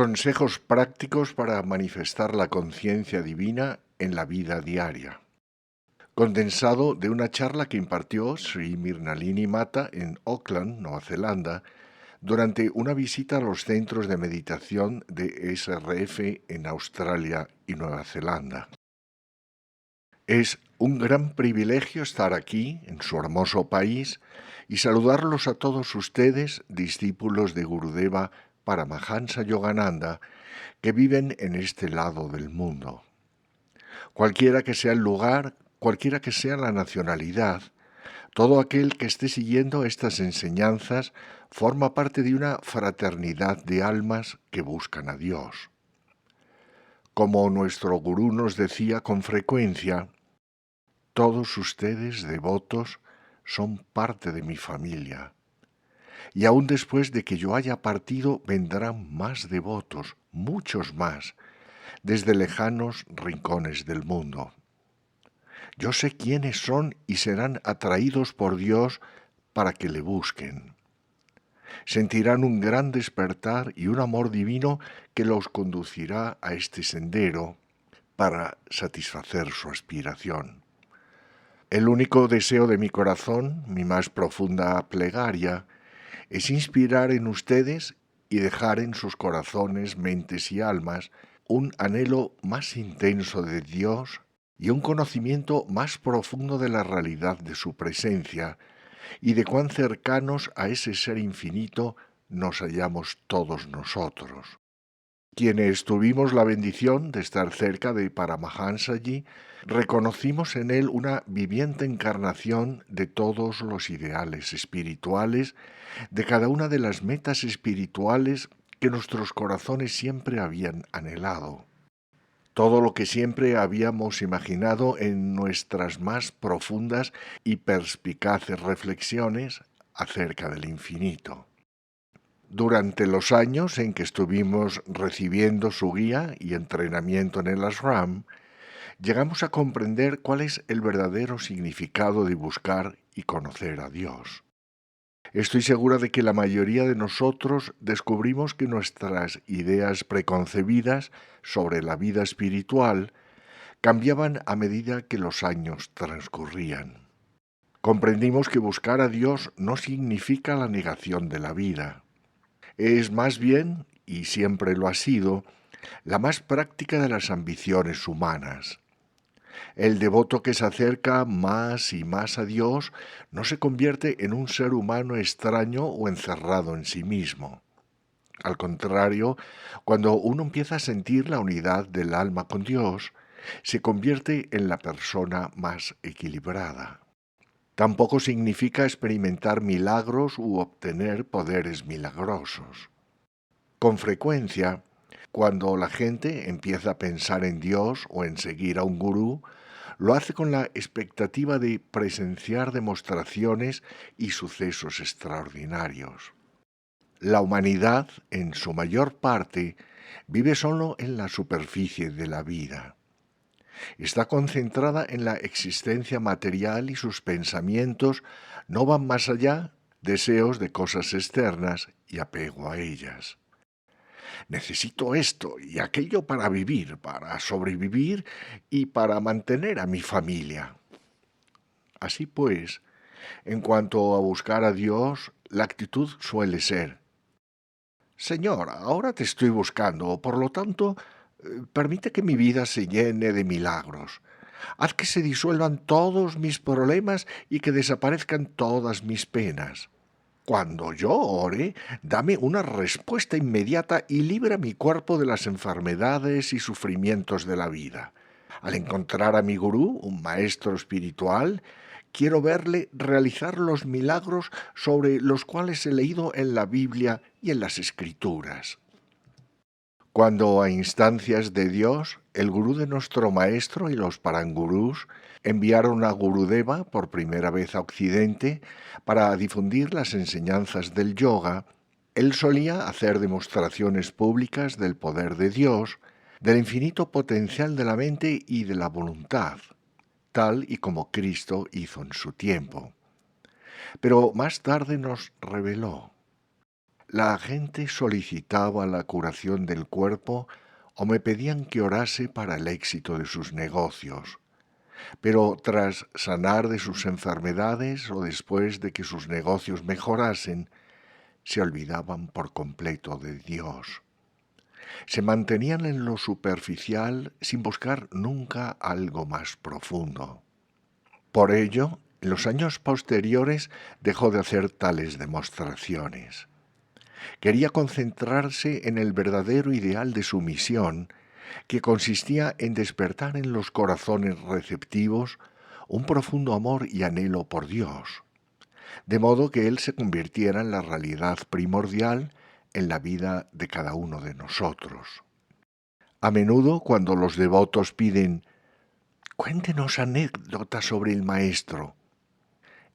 Consejos prácticos para manifestar la conciencia divina en la vida diaria. Condensado de una charla que impartió Sri Mirnalini Mata en Auckland, Nueva Zelanda, durante una visita a los centros de meditación de SRF en Australia y Nueva Zelanda. Es un gran privilegio estar aquí, en su hermoso país, y saludarlos a todos ustedes, discípulos de Gurudeva Paramahansa Yogananda, que viven en este lado del mundo. Cualquiera que sea el lugar, cualquiera que sea la nacionalidad, todo aquel que esté siguiendo estas enseñanzas forma parte de una fraternidad de almas que buscan a Dios. Como nuestro gurú nos decía con frecuencia, todos ustedes devotos son parte de mi familia. Y aún después de que yo haya partido vendrán más devotos, muchos más, desde lejanos rincones del mundo. Yo sé quiénes son y serán atraídos por Dios para que le busquen. Sentirán un gran despertar y un amor divino que los conducirá a este sendero para satisfacer su aspiración. El único deseo de mi corazón, mi más profunda plegaria, es inspirar en ustedes y dejar en sus corazones, mentes y almas un anhelo más intenso de Dios y un conocimiento más profundo de la realidad de su presencia y de cuán cercanos a ese ser infinito nos hallamos todos nosotros. Quienes tuvimos la bendición de estar cerca de Paramahansaji, reconocimos en él una viviente encarnación de todos los ideales espirituales, de cada una de las metas espirituales que nuestros corazones siempre habían anhelado. Todo lo que siempre habíamos imaginado en nuestras más profundas y perspicaces reflexiones acerca del infinito. Durante los años en que estuvimos recibiendo su guía y entrenamiento en el ashram, llegamos a comprender cuál es el verdadero significado de buscar y conocer a Dios. Estoy segura de que la mayoría de nosotros descubrimos que nuestras ideas preconcebidas sobre la vida espiritual cambiaban a medida que los años transcurrían. Comprendimos que buscar a Dios no significa la negación de la vida. Es más bien, y siempre lo ha sido, la más práctica de las ambiciones humanas. El devoto que se acerca más y más a Dios no se convierte en un ser humano extraño o encerrado en sí mismo. Al contrario, cuando uno empieza a sentir la unidad del alma con Dios, se convierte en la persona más equilibrada. Tampoco significa experimentar milagros u obtener poderes milagrosos. Con frecuencia, cuando la gente empieza a pensar en Dios o en seguir a un gurú, lo hace con la expectativa de presenciar demostraciones y sucesos extraordinarios. La humanidad, en su mayor parte, vive solo en la superficie de la vida. Está concentrada en la existencia material y sus pensamientos no van más allá, deseos de cosas externas y apego a ellas. Necesito esto y aquello para vivir, para sobrevivir y para mantener a mi familia. Así pues, en cuanto a buscar a Dios, la actitud suele ser: Señor, ahora te estoy buscando, por lo tanto, permite que mi vida se llene de milagros. Haz que se disuelvan todos mis problemas y que desaparezcan todas mis penas. Cuando yo ore, dame una respuesta inmediata y libra mi cuerpo de las enfermedades y sufrimientos de la vida. Al encontrar a mi gurú, un maestro espiritual, quiero verle realizar los milagros sobre los cuales he leído en la Biblia y en las Escrituras. Cuando a instancias de Dios, el gurú de nuestro maestro y los parangurús enviaron a Gurudeva por primera vez a Occidente para difundir las enseñanzas del yoga, él solía hacer demostraciones públicas del poder de Dios, del infinito potencial de la mente y de la voluntad, tal y como Cristo hizo en su tiempo. Pero más tarde nos reveló: La gente solicitaba la curación del cuerpo o me pedían que orase para el éxito de sus negocios. Pero tras sanar de sus enfermedades o después de que sus negocios mejorasen, se olvidaban por completo de Dios. Se mantenían en lo superficial sin buscar nunca algo más profundo. Por ello, en los años posteriores dejó de hacer tales demostraciones. Quería concentrarse en el verdadero ideal de su misión, que consistía en despertar en los corazones receptivos un profundo amor y anhelo por Dios, de modo que Él se convirtiera en la realidad primordial en la vida de cada uno de nosotros. A menudo, cuando los devotos piden «Cuéntenos anécdotas sobre el Maestro»,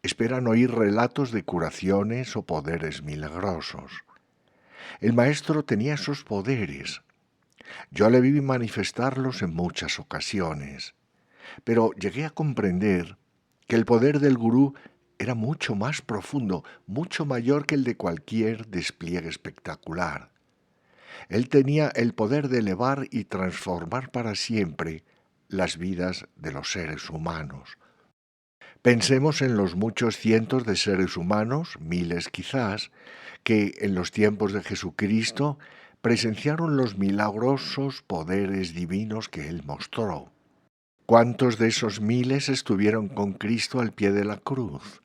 esperan oír relatos de curaciones o poderes milagrosos. El Maestro tenía esos poderes. Yo le vi manifestarlos en muchas ocasiones, pero llegué a comprender que el poder del gurú era mucho más profundo, mucho mayor que el de cualquier despliegue espectacular. Él tenía el poder de elevar y transformar para siempre las vidas de los seres humanos. Pensemos en los muchos cientos de seres humanos, miles quizás, que en los tiempos de Jesucristo presenciaron los milagrosos poderes divinos que Él mostró. ¿Cuántos de esos miles estuvieron con Cristo al pie de la cruz?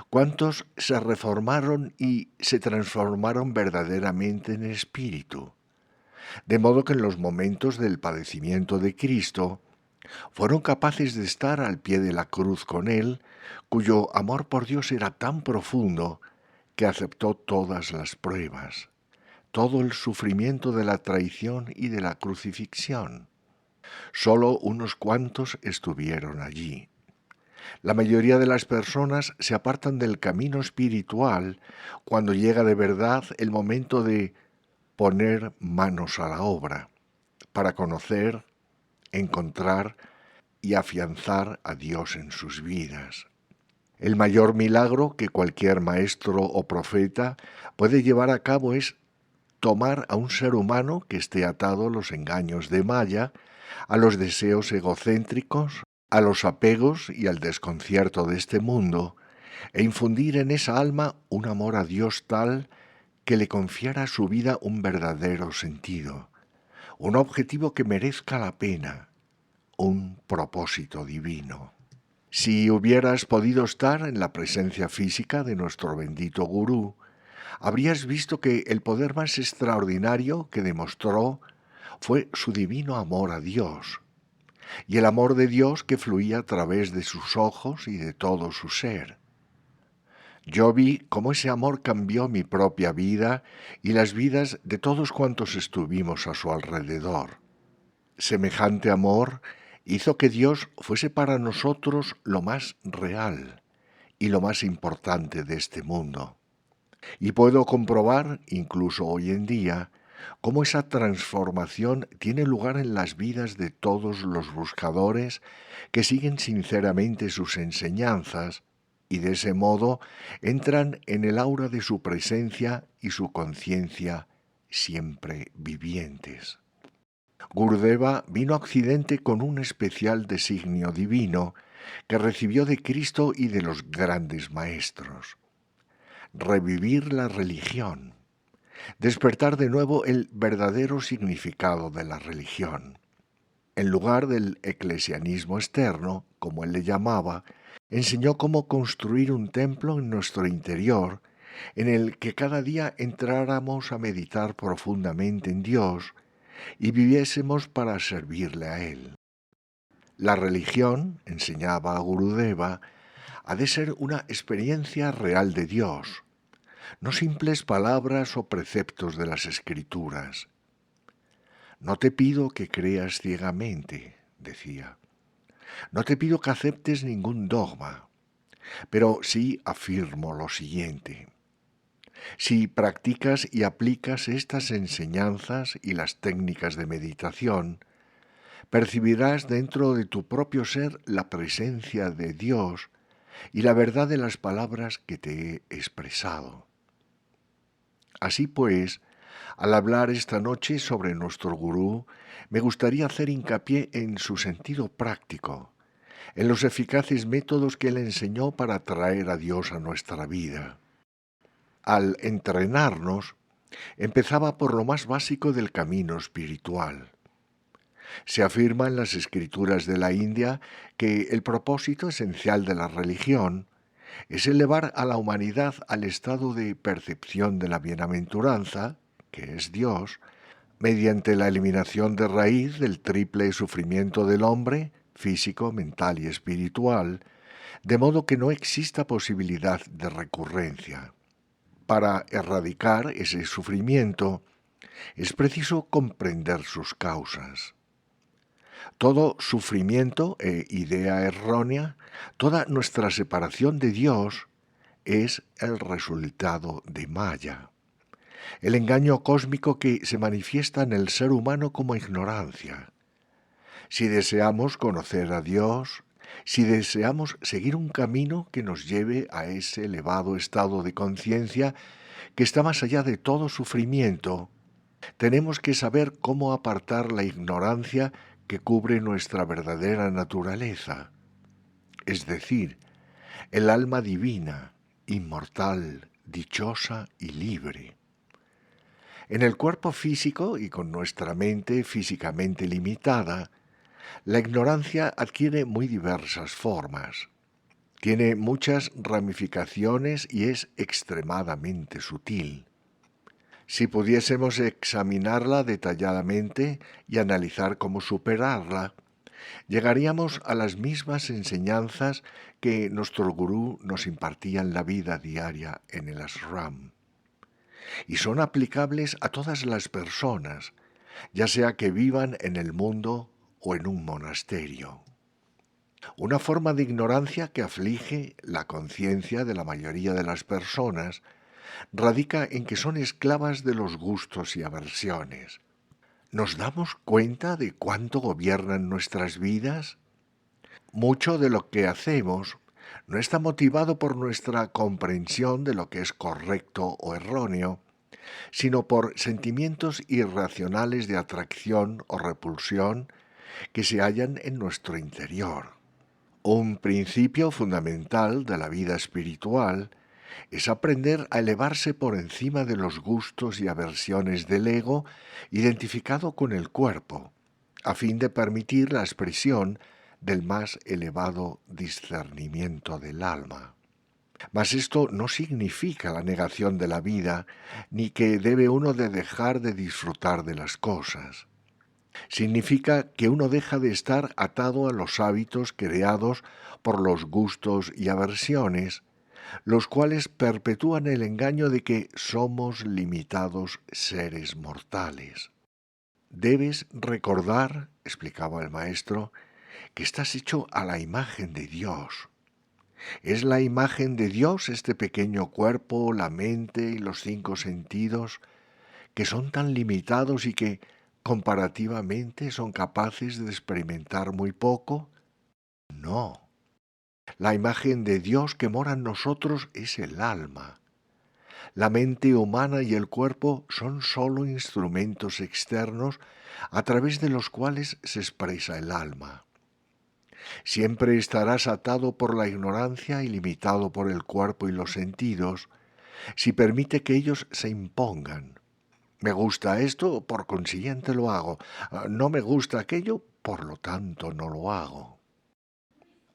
¿Cuántos se reformaron y se transformaron verdaderamente en espíritu? De modo que en los momentos del padecimiento de Cristo fueron capaces de estar al pie de la cruz con Él, cuyo amor por Dios era tan profundo que aceptó todas las pruebas, todo el sufrimiento de la traición y de la crucifixión. Solo unos cuantos estuvieron allí. La mayoría de las personas se apartan del camino espiritual cuando llega de verdad el momento de poner manos a la obra, para conocer, encontrar y afianzar a Dios en sus vidas. El mayor milagro que cualquier maestro o profeta puede llevar a cabo es tomar a un ser humano que esté atado a los engaños de Maya, a los deseos egocéntricos, a los apegos y al desconcierto de este mundo, e infundir en esa alma un amor a Dios tal que le confiera a su vida un verdadero sentido, un objetivo que merezca la pena, un propósito divino. Si hubieras podido estar en la presencia física de nuestro bendito gurú, habrías visto que el poder más extraordinario que demostró fue su divino amor a Dios, y el amor de Dios que fluía a través de sus ojos y de todo su ser. Yo vi cómo ese amor cambió mi propia vida y las vidas de todos cuantos estuvimos a su alrededor. Semejante amor hizo que Dios fuese para nosotros lo más real y lo más importante de este mundo. Y puedo comprobar, incluso hoy en día, cómo esa transformación tiene lugar en las vidas de todos los buscadores que siguen sinceramente sus enseñanzas y de ese modo entran en el aura de su presencia y su conciencia siempre vivientes. Gurudeva vino a Occidente con un especial designio divino que recibió de Cristo y de los grandes maestros: revivir la religión, despertar de nuevo el verdadero significado de la religión. En lugar del eclesianismo externo, como él le llamaba, enseñó cómo construir un templo en nuestro interior, en el que cada día entráramos a meditar profundamente en Dios y viviésemos para servirle a Él. La religión, enseñaba a Gurudeva, ha de ser una experiencia real de Dios, no simples palabras o preceptos de las Escrituras. No te pido que creas ciegamente, decía. No te pido que aceptes ningún dogma, pero sí afirmo lo siguiente. Si practicas y aplicas estas enseñanzas y las técnicas de meditación, percibirás dentro de tu propio ser la presencia de Dios y la verdad de las palabras que te he expresado. Así pues, al hablar esta noche sobre nuestro gurú, me gustaría hacer hincapié en su sentido práctico, en los eficaces métodos que él enseñó para traer a Dios a nuestra vida. Al entrenarnos, empezaba por lo más básico del camino espiritual. Se afirma en las escrituras de la India que el propósito esencial de la religión es elevar a la humanidad al estado de percepción de la bienaventuranza, que es Dios, mediante la eliminación de raíz del triple sufrimiento del hombre, físico, mental y espiritual, de modo que no exista posibilidad de recurrencia. Para erradicar ese sufrimiento es preciso comprender sus causas. Todo sufrimiento e idea errónea, toda nuestra separación de Dios es el resultado de Maya, el engaño cósmico que se manifiesta en el ser humano como ignorancia. Si deseamos conocer a Dios, si deseamos seguir un camino que nos lleve a ese elevado estado de conciencia que está más allá de todo sufrimiento, tenemos que saber cómo apartar la ignorancia que cubre nuestra verdadera naturaleza, es decir, el alma divina, inmortal, dichosa y libre. En el cuerpo físico y con nuestra mente físicamente limitada, la ignorancia adquiere muy diversas formas. Tiene muchas ramificaciones y es extremadamente sutil. Si pudiésemos examinarla detalladamente y analizar cómo superarla, llegaríamos a las mismas enseñanzas que nuestro gurú nos impartía en la vida diaria en el ashram. Y son aplicables a todas las personas, ya sea que vivan en el mundo o en un monasterio. Una forma de ignorancia que aflige la conciencia de la mayoría de las personas radica en que son esclavas de los gustos y aversiones. ¿Nos damos cuenta de cuánto gobiernan nuestras vidas? Mucho de lo que hacemos no está motivado por nuestra comprensión de lo que es correcto o erróneo, sino por sentimientos irracionales de atracción o repulsión que se hallan en nuestro interior. Un principio fundamental de la vida espiritual es aprender a elevarse por encima de los gustos y aversiones del ego identificado con el cuerpo, a fin de permitir la expresión del más elevado discernimiento del alma. Mas esto no significa la negación de la vida, ni que debe uno de dejar de disfrutar de las cosas. Significa que uno deja de estar atado a los hábitos creados por los gustos y aversiones, los cuales perpetúan el engaño de que somos limitados seres mortales. Debes recordar, explicaba el maestro, que estás hecho a la imagen de Dios. ¿Es la imagen de Dios este pequeño cuerpo, la mente y los 5 sentidos, que son tan limitados y que, comparativamente, son capaces de experimentar muy poco? No. La imagen de Dios que mora en nosotros es el alma. La mente humana y el cuerpo son sólo instrumentos externos a través de los cuales se expresa el alma. Siempre estarás atado por la ignorancia y limitado por el cuerpo y los sentidos si permite que ellos se impongan. Me gusta esto, por consiguiente lo hago. No me gusta aquello, por lo tanto no lo hago.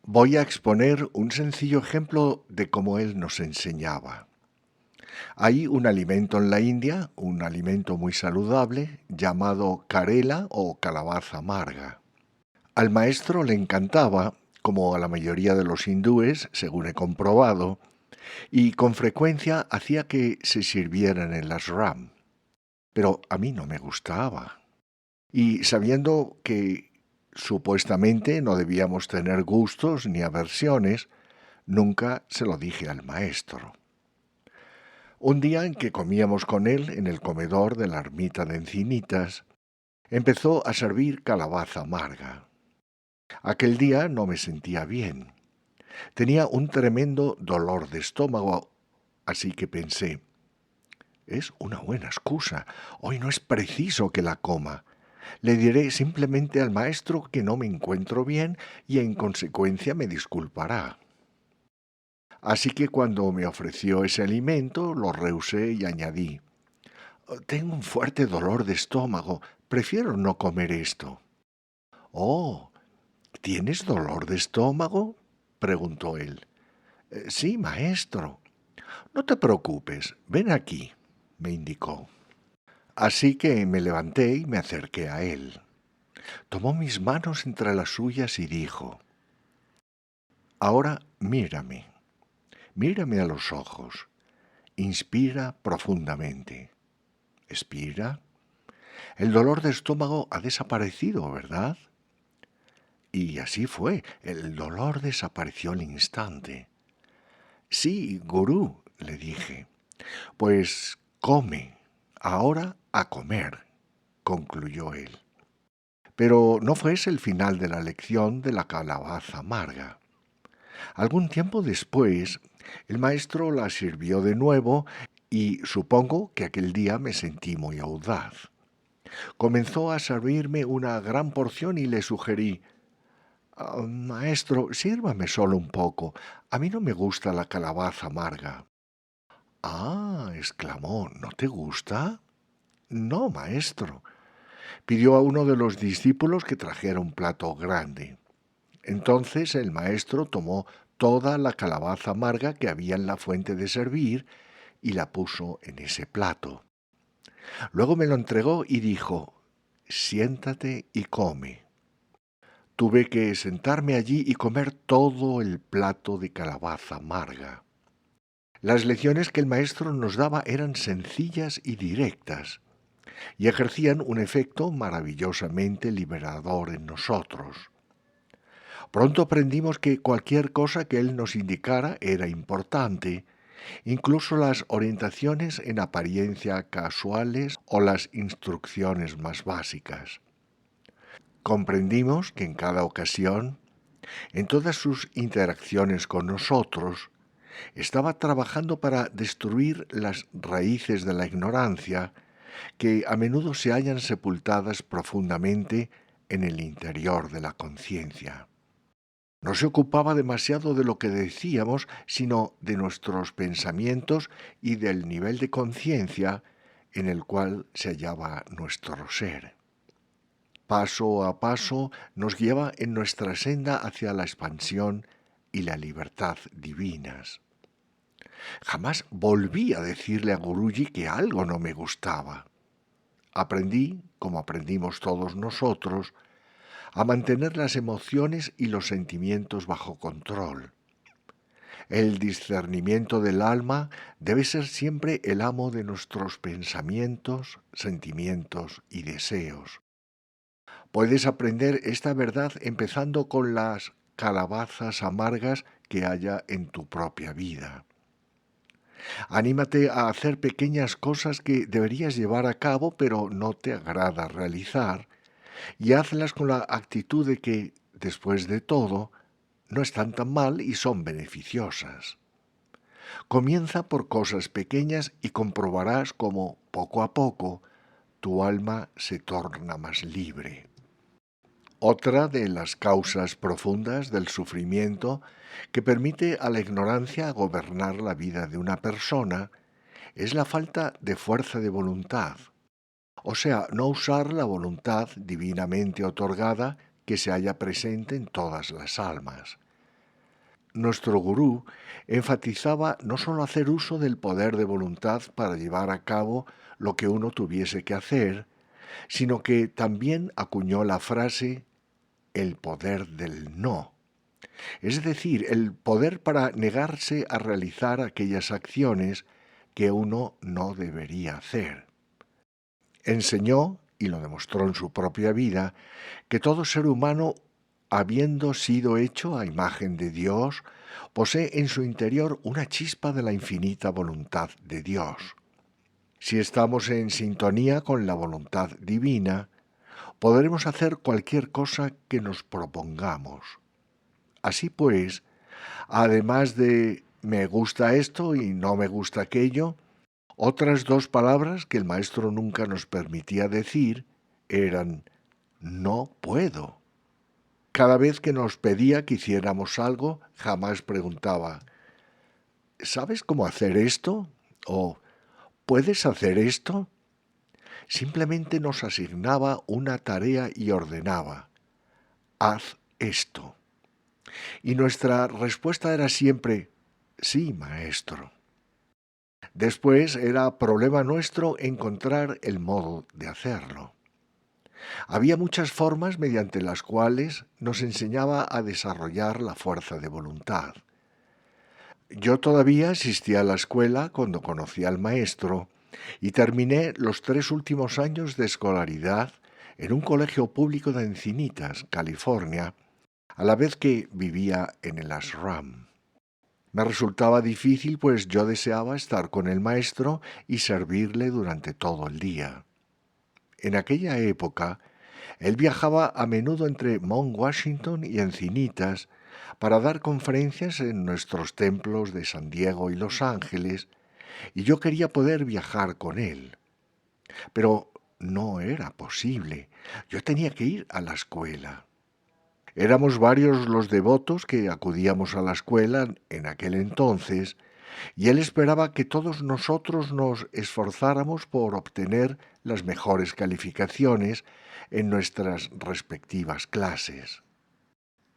Voy a exponer un sencillo ejemplo de cómo él nos enseñaba. Hay un alimento en la India, un alimento muy saludable, llamado carela o calabaza amarga. Al maestro le encantaba, como a la mayoría de los hindúes, según he comprobado, y con frecuencia hacía que se sirvieran en las ashram. Pero a mí no me gustaba. Y sabiendo que supuestamente no debíamos tener gustos ni aversiones, nunca se lo dije al maestro. Un día en que comíamos con él en el comedor de la ermita de Encinitas, empezó a servir calabaza amarga. Aquel día no me sentía bien. Tenía un tremendo dolor de estómago, así que pensé, Es una buena excusa. Hoy no es preciso que la coma. Le diré simplemente al maestro que no me encuentro bien y en consecuencia me disculpará. Así que cuando me ofreció ese alimento, lo rehusé y añadí, tengo un fuerte dolor de estómago, prefiero no comer esto. Oh, ¿tienes dolor de estómago? Preguntó él. Sí, maestro. No te preocupes, ven aquí, me indicó. Así que me levanté y me acerqué a él. Tomó mis manos entre las suyas y dijo, ahora mírame, mírame a los ojos, inspira profundamente, expira. El dolor de estómago ha desaparecido, ¿verdad? Y así fue, el dolor desapareció al instante. Sí, gurú, le dije. Pues come, ahora a comer, concluyó él. Pero no fue ese el final de la lección de la calabaza amarga. Algún tiempo después, el maestro la sirvió de nuevo y supongo que aquel día me sentí muy audaz. Comenzó a servirme una gran porción y le sugerí, maestro, sírvame solo un poco. A mí no me gusta la calabaza amarga. Ah, exclamó, ¿no te gusta? No, maestro. Pidió a uno de los discípulos que trajera un plato grande. Entonces el maestro tomó toda la calabaza amarga que había en la fuente de servir y la puso en ese plato. Luego me lo entregó y dijo, siéntate y come. Tuve que sentarme allí y comer todo el plato de calabaza amarga. Las lecciones que el maestro nos daba eran sencillas y directas, y ejercían un efecto maravillosamente liberador en nosotros. Pronto aprendimos que cualquier cosa que él nos indicara era importante, incluso las orientaciones en apariencia casuales o las instrucciones más básicas. Comprendimos que en cada ocasión, en todas sus interacciones con nosotros, estaba trabajando para destruir las raíces de la ignorancia que a menudo se hallan sepultadas profundamente en el interior de la conciencia. No se ocupaba demasiado de lo que decíamos, sino de nuestros pensamientos y del nivel de conciencia en el cual se hallaba nuestro ser. Paso a paso nos guiaba en nuestra senda hacia la expansión y la libertad divinas. Jamás volví a decirle a Guruji que algo no me gustaba. Aprendí, como aprendimos todos nosotros, a mantener las emociones y los sentimientos bajo control. El discernimiento del alma debe ser siempre el amo de nuestros pensamientos, sentimientos y deseos. Puedes aprender esta verdad empezando con las calabazas amargas que haya en tu propia vida. Anímate a hacer pequeñas cosas que deberías llevar a cabo pero no te agrada realizar y hazlas con la actitud de que, después de todo, no están tan mal y son beneficiosas. Comienza por cosas pequeñas y comprobarás cómo, poco a poco, tu alma se torna más libre. Otra de las causas profundas del sufrimiento que permite a la ignorancia gobernar la vida de una persona es la falta de fuerza de voluntad, o sea, no usar la voluntad divinamente otorgada que se halla presente en todas las almas. Nuestro gurú enfatizaba no sólo hacer uso del poder de voluntad para llevar a cabo lo que uno tuviese que hacer, sino que también acuñó la frase el poder del no, es decir, el poder para negarse a realizar aquellas acciones que uno no debería hacer. Enseñó, y lo demostró en su propia vida, que todo ser humano, habiendo sido hecho a imagen de Dios, posee en su interior una chispa de la infinita voluntad de Dios. Si estamos en sintonía con la voluntad divina, podremos hacer cualquier cosa que nos propongamos. Así pues, además de me gusta esto y no me gusta aquello, Otras dos palabras que el maestro nunca nos permitía decir eran no puedo. Cada vez que nos pedía que hiciéramos algo, jamás preguntaba ¿sabes cómo hacer esto? ¿O puedes hacer esto? Simplemente nos asignaba una tarea y ordenaba haz esto. Y nuestra respuesta era siempre sí, maestro. Después era problema nuestro encontrar el modo de hacerlo. Había muchas formas mediante las cuales nos enseñaba a desarrollar la fuerza de voluntad. Yo todavía asistía a la escuela cuando conocí al maestro y terminé los 3 últimos años de escolaridad en un colegio público de Encinitas, California, a la vez que vivía en el ashram. Me resultaba difícil, pues yo deseaba estar con el maestro y servirle durante todo el día. En aquella época, él viajaba a menudo entre Mount Washington y Encinitas para dar conferencias en nuestros templos de San Diego y Los Ángeles, y yo quería poder viajar con él. Pero no era posible. Yo tenía que ir a la escuela. Éramos varios los devotos que acudíamos a la escuela en aquel entonces, y él esperaba que todos nosotros nos esforzáramos por obtener las mejores calificaciones en nuestras respectivas clases.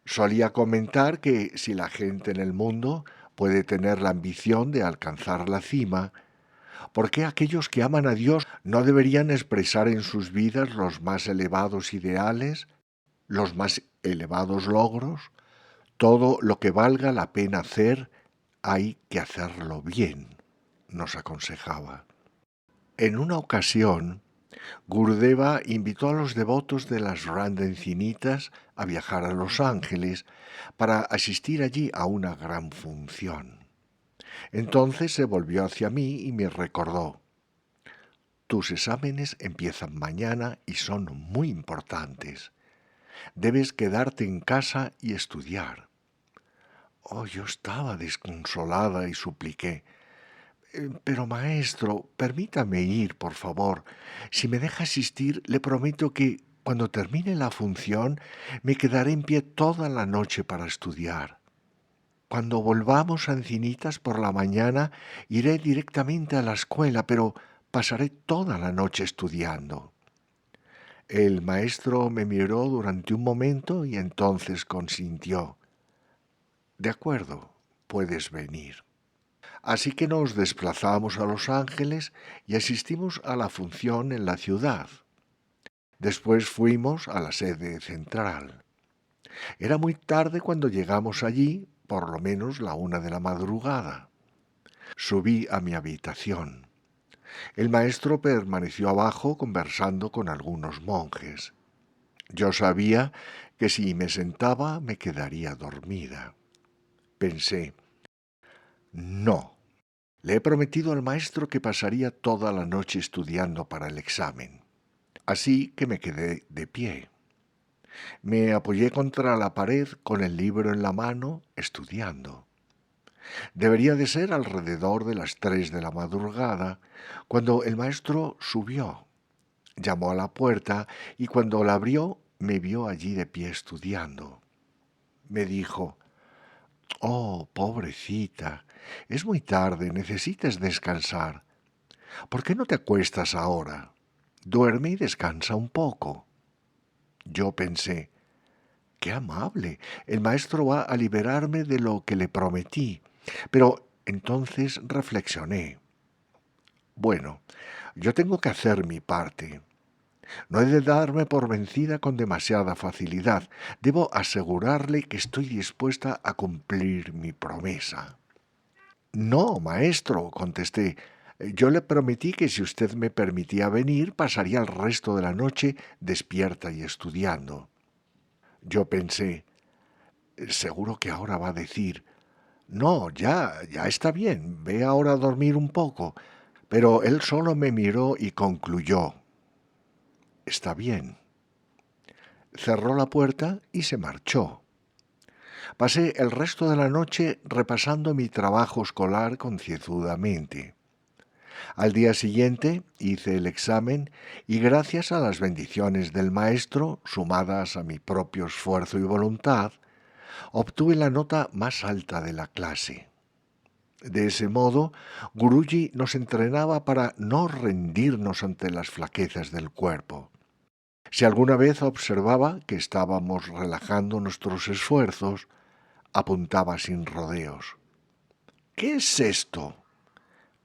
Solía comentar que si la gente en el mundo puede tener la ambición de alcanzar la cima, ¿por qué aquellos que aman a Dios no deberían expresar en sus vidas los más elevados ideales, los más elevados logros? Todo lo que valga la pena hacer, hay que hacerlo bien, nos aconsejaba. En una ocasión, Gurudeva invitó a los devotos de las Randa Encinitas a viajar a Los Ángeles para asistir allí a una gran función. Entonces se volvió hacia mí y me recordó: tus exámenes empiezan mañana y son muy importantes. Debes quedarte en casa y estudiar. Oh, yo estaba desconsolada y supliqué: pero maestro, permítame ir, por favor. Si me deja asistir, le prometo que, cuando termine la función, me quedaré en pie toda la noche para estudiar. Cuando volvamos a Encinitas por la mañana, iré directamente a la escuela, pero pasaré toda la noche estudiando. El maestro me miró durante un momento y entonces consintió. De acuerdo, puedes venir. Así que nos desplazamos a Los Ángeles y asistimos a la función en la ciudad. Después fuimos a la sede central. Era muy tarde cuando llegamos allí, por lo menos la 1 de la madrugada. Subí a mi habitación. El maestro permaneció abajo conversando con algunos monjes. Yo sabía que si me sentaba me quedaría dormida. Pensé, no. Le he prometido al maestro que pasaría toda la noche estudiando para el examen. Así que me quedé de pie. Me apoyé contra la pared con el libro en la mano, estudiando. Debería de ser alrededor de las 3 de la madrugada, cuando el maestro subió. Llamó a la puerta y cuando la abrió me vio allí de pie estudiando. Me dijo: oh, pobrecita, es muy tarde, necesitas descansar. ¿Por qué no te acuestas ahora? Duerme y descansa un poco. Yo pensé, qué amable, el maestro va a liberarme de lo que le prometí. Pero entonces reflexioné. Bueno, yo tengo que hacer mi parte. No he de darme por vencida con demasiada facilidad. Debo asegurarle que estoy dispuesta a cumplir mi promesa. No, maestro, contesté. Yo le prometí que si usted me permitía venir, pasaría el resto de la noche despierta y estudiando. Yo pensé, seguro que ahora va a decir, no, ya está bien, ve ahora a dormir un poco. Pero él solo me miró y concluyó, está bien. Cerró la puerta y se marchó. Pasé el resto de la noche repasando mi trabajo escolar concienzudamente. Al día siguiente hice el examen y gracias a las bendiciones del maestro, sumadas a mi propio esfuerzo y voluntad, obtuve la nota más alta de la clase. De ese modo, Guruji nos entrenaba para no rendirnos ante las flaquezas del cuerpo. Si alguna vez observaba que estábamos relajando nuestros esfuerzos, apuntaba sin rodeos: ¿qué es esto?,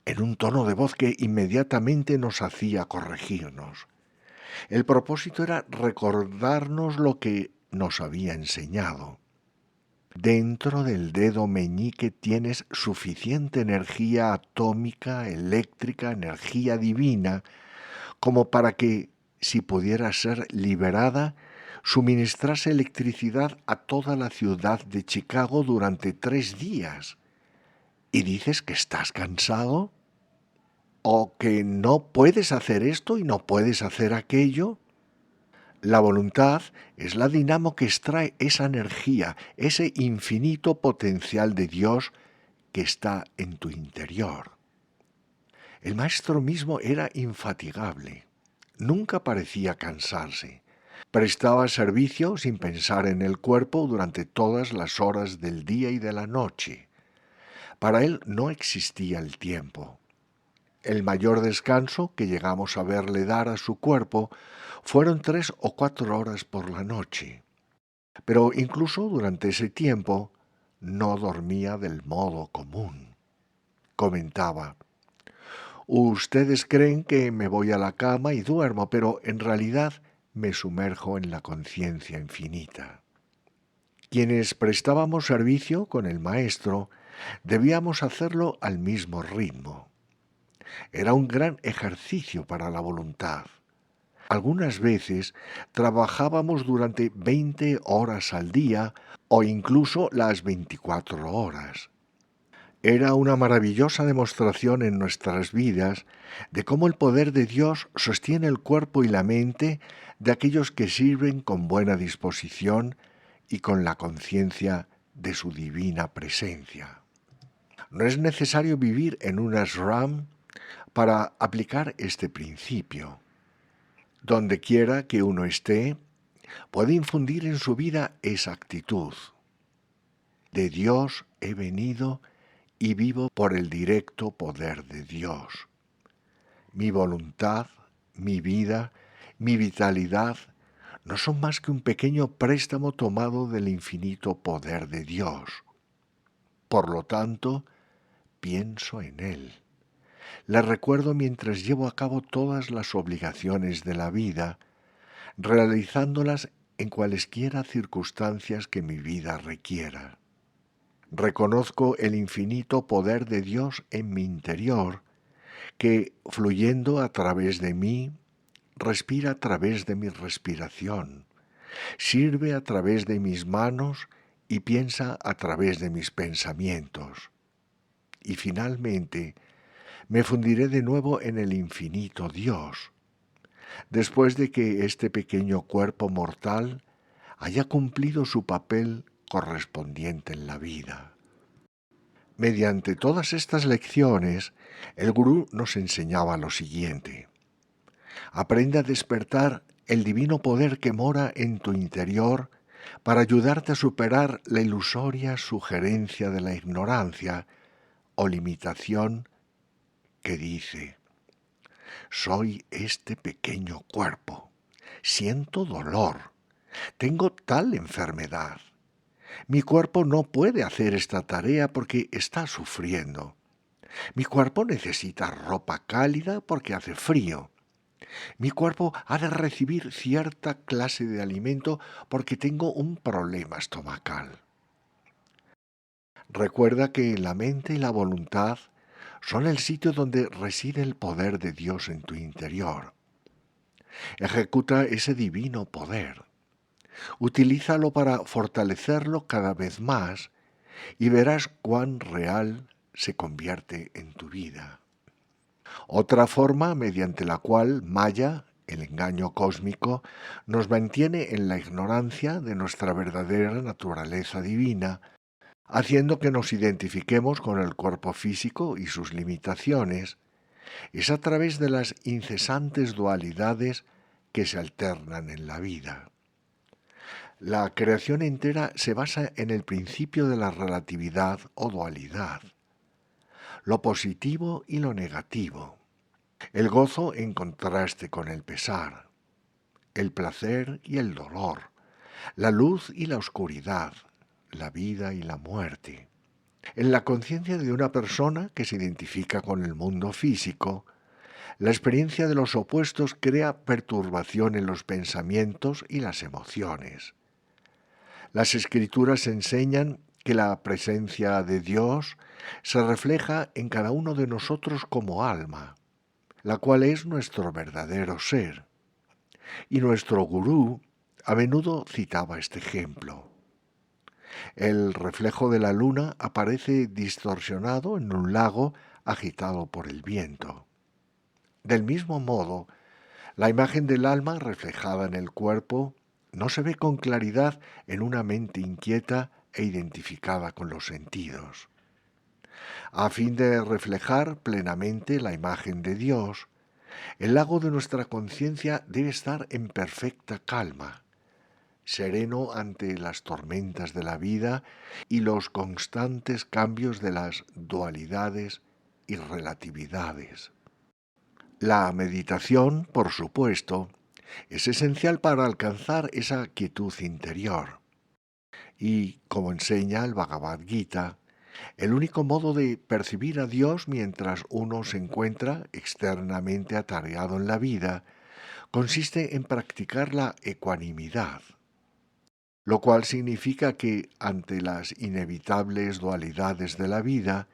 en un tono de voz que inmediatamente nos hacía corregirnos. El propósito era recordarnos lo que nos había enseñado. Dentro del dedo meñique tienes suficiente energía atómica, eléctrica, energía divina, como para que, si pudiera ser liberada, suministrase electricidad a toda la ciudad de Chicago durante 3 días. ¿Y dices que estás cansado? ¿O que no puedes hacer esto y no puedes hacer aquello? La voluntad es la dinamo que extrae esa energía, ese infinito potencial de Dios que está en tu interior. El maestro mismo era infatigable. Nunca parecía cansarse. Prestaba servicio sin pensar en el cuerpo durante todas las horas del día y de la noche. Para él no existía el tiempo. El mayor descanso que llegamos a verle dar a su cuerpo fueron 3 o 4 horas por la noche. Pero incluso durante ese tiempo no dormía del modo común. Comentaba: ustedes creen que me voy a la cama y duermo, pero en realidad me sumerjo en la conciencia infinita. Quienes prestábamos servicio con el maestro debíamos hacerlo al mismo ritmo. Era un gran ejercicio para la voluntad. Algunas veces trabajábamos durante 20 horas al día o incluso las 24 horas. Era una maravillosa demostración en nuestras vidas de cómo el poder de Dios sostiene el cuerpo y la mente de aquellos que sirven con buena disposición y con la conciencia de su divina presencia. No es necesario vivir en un ashram para aplicar este principio. Donde quiera que uno esté, puede infundir en su vida esa actitud. De Dios he venido y vivo por el directo poder de Dios. Mi voluntad, mi vida, mi vitalidad no son más que un pequeño préstamo tomado del infinito poder de Dios. Por lo tanto, pienso en Él. Le recuerdo mientras llevo a cabo todas las obligaciones de la vida, realizándolas en cualesquiera circunstancias que mi vida requiera. Reconozco el infinito poder de Dios en mi interior, que, fluyendo a través de mí, respira a través de mi respiración, sirve a través de mis manos y piensa a través de mis pensamientos. Y finalmente, me fundiré de nuevo en el infinito Dios, después de que este pequeño cuerpo mortal haya cumplido su papel correspondiente en la vida. Mediante todas estas lecciones, el Gurú nos enseñaba lo siguiente: aprende a despertar el divino poder que mora en tu interior para ayudarte a superar la ilusoria sugerencia de la ignorancia o limitación que dice: soy este pequeño cuerpo, siento dolor, tengo tal enfermedad. Mi cuerpo no puede hacer esta tarea porque está sufriendo. Mi cuerpo necesita ropa cálida porque hace frío. Mi cuerpo ha de recibir cierta clase de alimento porque tengo un problema estomacal. Recuerda que la mente y la voluntad son el sitio donde reside el poder de Dios en tu interior. Ejecuta ese divino poder. Utilízalo para fortalecerlo cada vez más y verás cuán real se convierte en tu vida. Otra forma mediante la cual Maya, el engaño cósmico, nos mantiene en la ignorancia de nuestra verdadera naturaleza divina, haciendo que nos identifiquemos con el cuerpo físico y sus limitaciones, Es a través de las incesantes dualidades que se alternan en la vida. La creación entera se basa en el principio de la relatividad o dualidad, lo positivo y lo negativo, el gozo en contraste con el pesar, el placer y el dolor, la luz y la oscuridad, la vida y la muerte. En la conciencia de una persona que se identifica con el mundo físico, la experiencia de los opuestos crea perturbación en los pensamientos y las emociones. Las escrituras enseñan que la presencia de Dios se refleja en cada uno de nosotros como alma, la cual es nuestro verdadero ser. Y nuestro gurú a menudo citaba este ejemplo. El reflejo de la luna aparece distorsionado en un lago agitado por el viento. Del mismo modo, la imagen del alma reflejada en el cuerpo no se ve con claridad en una mente inquieta e identificada con los sentidos. A fin de reflejar plenamente la imagen de Dios, el lago de nuestra conciencia debe estar en perfecta calma, sereno ante las tormentas de la vida y los constantes cambios de las dualidades y relatividades. La meditación, por supuesto, es esencial para alcanzar esa quietud interior. Y, como enseña el Bhagavad Gita, el único modo de percibir a Dios mientras uno se encuentra externamente atareado en la vida consiste en practicar la ecuanimidad, lo cual significa que ante las inevitables dualidades de la vida,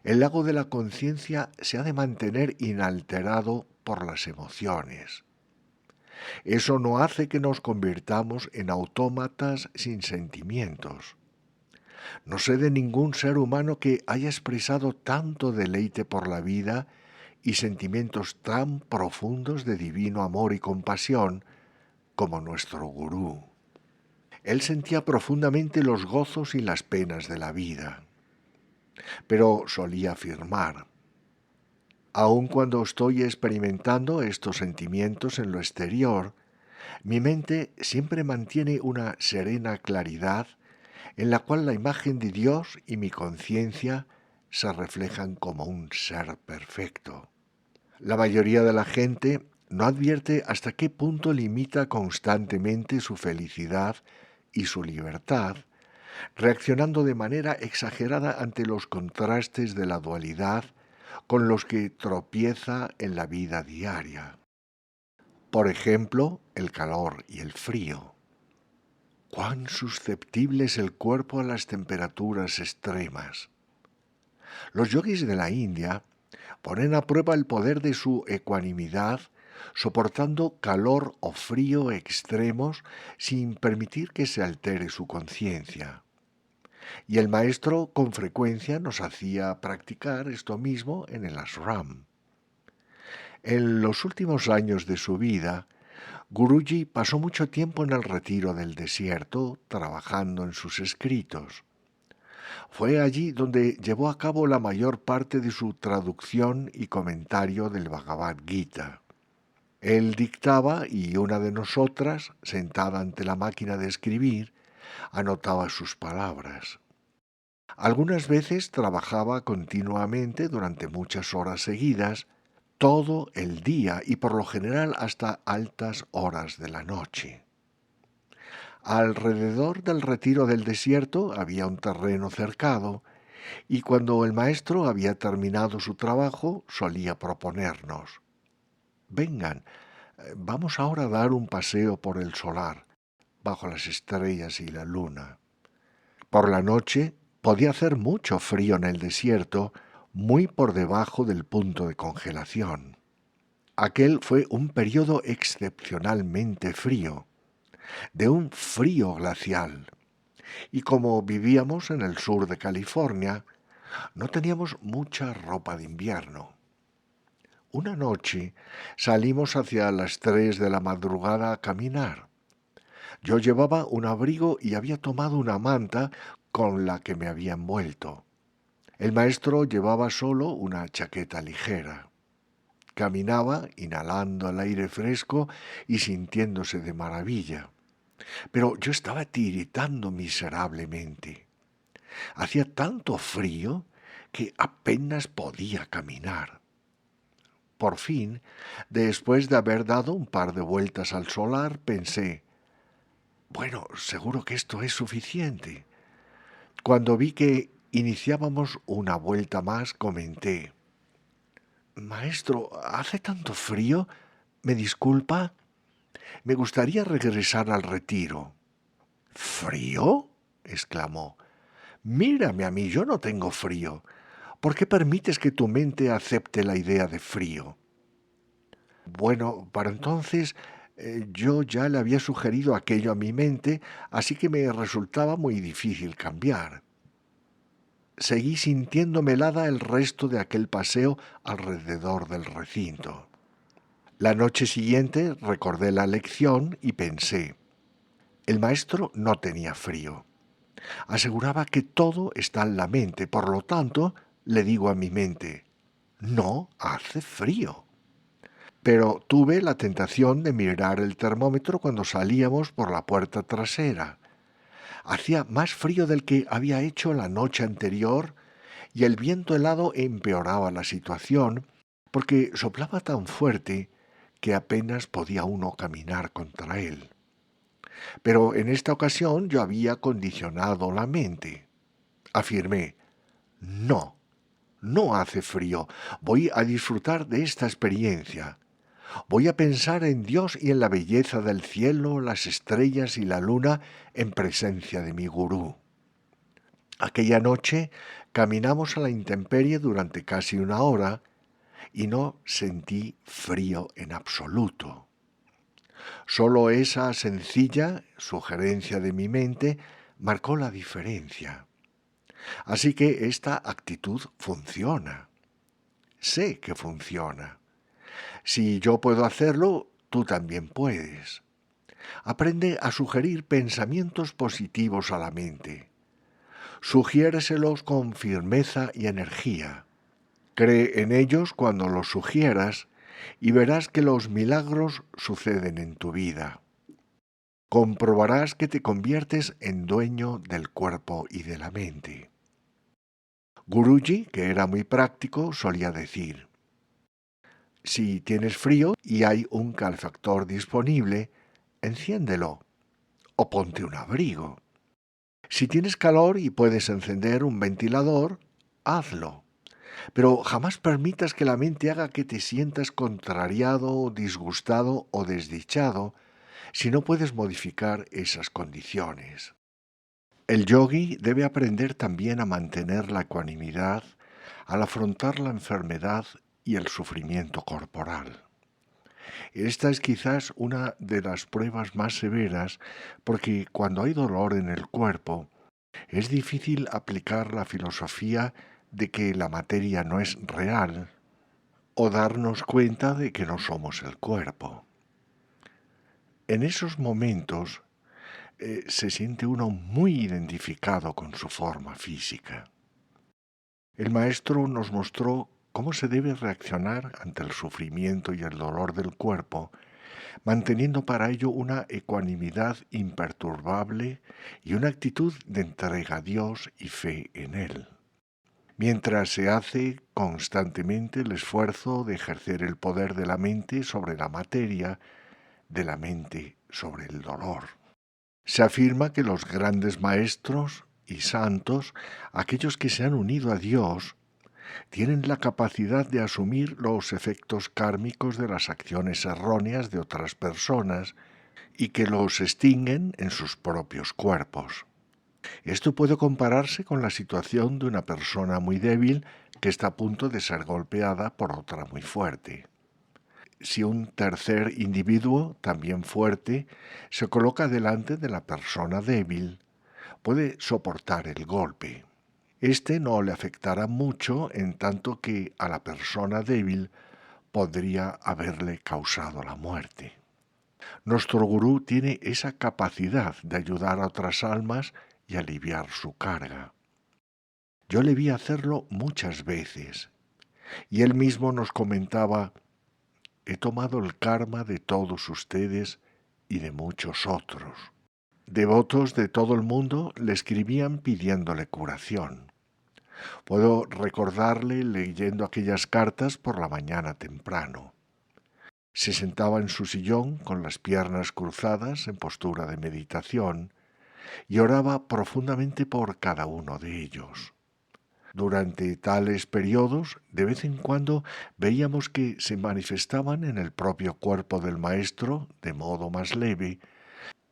el lago de la conciencia se ha de mantener inalterado por las emociones. Eso no hace que nos convirtamos en autómatas sin sentimientos. No sé de ningún ser humano que haya expresado tanto deleite por la vida y sentimientos tan profundos de divino amor y compasión como nuestro gurú. Él sentía profundamente los gozos y las penas de la vida, pero solía afirmar: aun cuando estoy experimentando estos sentimientos en lo exterior, mi mente siempre mantiene una serena claridad en la cual la imagen de Dios y mi conciencia se reflejan como un ser perfecto. La mayoría de la gente no advierte hasta qué punto limita constantemente su felicidad y su libertad, reaccionando de manera exagerada ante los contrastes de la dualidad con los que tropieza en la vida diaria. Por ejemplo, el calor y el frío. Cuán susceptible es el cuerpo a las temperaturas extremas. Los yogis de la India ponen a prueba el poder de su ecuanimidad soportando calor o frío extremos sin permitir que se altere su conciencia. Y el maestro con frecuencia nos hacía practicar esto mismo en el ashram. En los últimos años de su vida, Guruji pasó mucho tiempo en el retiro del desierto trabajando en sus escritos. Fue allí donde llevó a cabo la mayor parte de su traducción y comentario del Bhagavad Gita. Él dictaba y una de nosotras, sentada ante la máquina de escribir, anotaba sus palabras. Algunas veces trabajaba continuamente durante muchas horas seguidas, todo el día y por lo general hasta altas horas de la noche. Alrededor del retiro del desierto había un terreno cercado y cuando el maestro había terminado su trabajo solía proponernos: vengan, vamos ahora a dar un paseo por el solar, bajo las estrellas y la luna. Por la noche podía hacer mucho frío en el desierto, muy por debajo del punto de congelación. Aquel fue un periodo excepcionalmente frío, de un frío glacial. Y como vivíamos en el sur de California, no teníamos mucha ropa de invierno. Una noche salimos hacia las 3 de la madrugada a caminar. Yo llevaba un abrigo y había tomado una manta con la que me había envuelto. El maestro llevaba solo una chaqueta ligera. caminaba inhalando el aire fresco y sintiéndose de maravilla. Pero yo estaba tiritando miserablemente. Hacía tanto frío que apenas podía caminar. Por fin, después de haber dado un par de vueltas al solar, pensé, bueno, seguro que esto es suficiente. Cuando vi que iniciábamos una vuelta más, comenté, Maestro, ¿hace tanto frío? ¿Me disculpa? Me gustaría regresar al retiro. ¿Frío? Exclamó. Mírame a mí, yo no tengo frío. ¿Por qué permites que tu mente acepte la idea de frío? Bueno, para entonces yo ya le había sugerido aquello a mi mente, así que me resultaba muy difícil cambiar. Seguí sintiéndome helada el resto de aquel paseo alrededor del recinto. La noche siguiente recordé la lección y pensé, el maestro no tenía frío. Aseguraba que todo está en la mente, por lo tanto, le digo a mi mente, no hace frío. Pero tuve la tentación de mirar el termómetro cuando salíamos por la puerta trasera. Hacía más frío del que había hecho la noche anterior y el viento helado empeoraba la situación porque soplaba tan fuerte que apenas podía uno caminar contra él. Pero en esta ocasión yo había condicionado la mente. Afirmé, no, no hace frío, voy a disfrutar de esta experiencia. Voy a pensar en Dios y en la belleza del cielo, las estrellas y la luna en presencia de mi gurú. Aquella noche caminamos a la intemperie durante casi una hora y no sentí frío en absoluto. Solo esa sencilla sugerencia de mi mente marcó la diferencia. Así que esta actitud funciona. Sé que funciona. Si yo puedo hacerlo, tú también puedes. Aprende a sugerir pensamientos positivos a la mente. Sugiéreselos con firmeza y energía. Cree en ellos cuando los sugieras y verás que los milagros suceden en tu vida. Comprobarás que te conviertes en dueño del cuerpo y de la mente. Guruji, que era muy práctico, solía decir, si tienes frío y hay un calefactor disponible, enciéndelo o ponte un abrigo. Si tienes calor y puedes encender un ventilador, hazlo. Pero jamás permitas que la mente haga que te sientas contrariado, disgustado o desdichado si no puedes modificar esas condiciones. El yogui debe aprender también a mantener la ecuanimidad al afrontar la enfermedad y el sufrimiento corporal. Esta es quizás una de las pruebas más severas porque cuando hay dolor en el cuerpo es difícil aplicar la filosofía de que la materia no es real o darnos cuenta de que no somos el cuerpo. En esos momentos se siente uno muy identificado con su forma física. El maestro nos mostró cómo se debe reaccionar ante el sufrimiento y el dolor del cuerpo, manteniendo para ello una ecuanimidad imperturbable y una actitud de entrega a Dios y fe en Él. Mientras se hace constantemente el esfuerzo de ejercer el poder de la mente sobre la materia, de la mente sobre el dolor. Se afirma que los grandes maestros y santos, aquellos que se han unido a Dios, tienen la capacidad de asumir los efectos kármicos de las acciones erróneas de otras personas y que los extinguen en sus propios cuerpos. Esto puede compararse con la situación de una persona muy débil que está a punto de ser golpeada por otra muy fuerte. Si un tercer individuo, también fuerte, se coloca delante de la persona débil, puede soportar el golpe. Este no le afectará mucho en tanto que a la persona débil podría haberle causado la muerte. Nuestro gurú tiene esa capacidad de ayudar a otras almas y aliviar su carga. Yo le vi hacerlo muchas veces, y él mismo nos comentaba, he tomado el karma de todos ustedes y de muchos otros. Devotos de todo el mundo le escribían pidiéndole curación. Puedo recordarle leyendo aquellas cartas por la mañana temprano. Se sentaba en su sillón con las piernas cruzadas en postura de meditación y oraba profundamente por cada uno de ellos. Durante tales periodos, de vez en cuando veíamos que se manifestaban en el propio cuerpo del maestro, de modo más leve,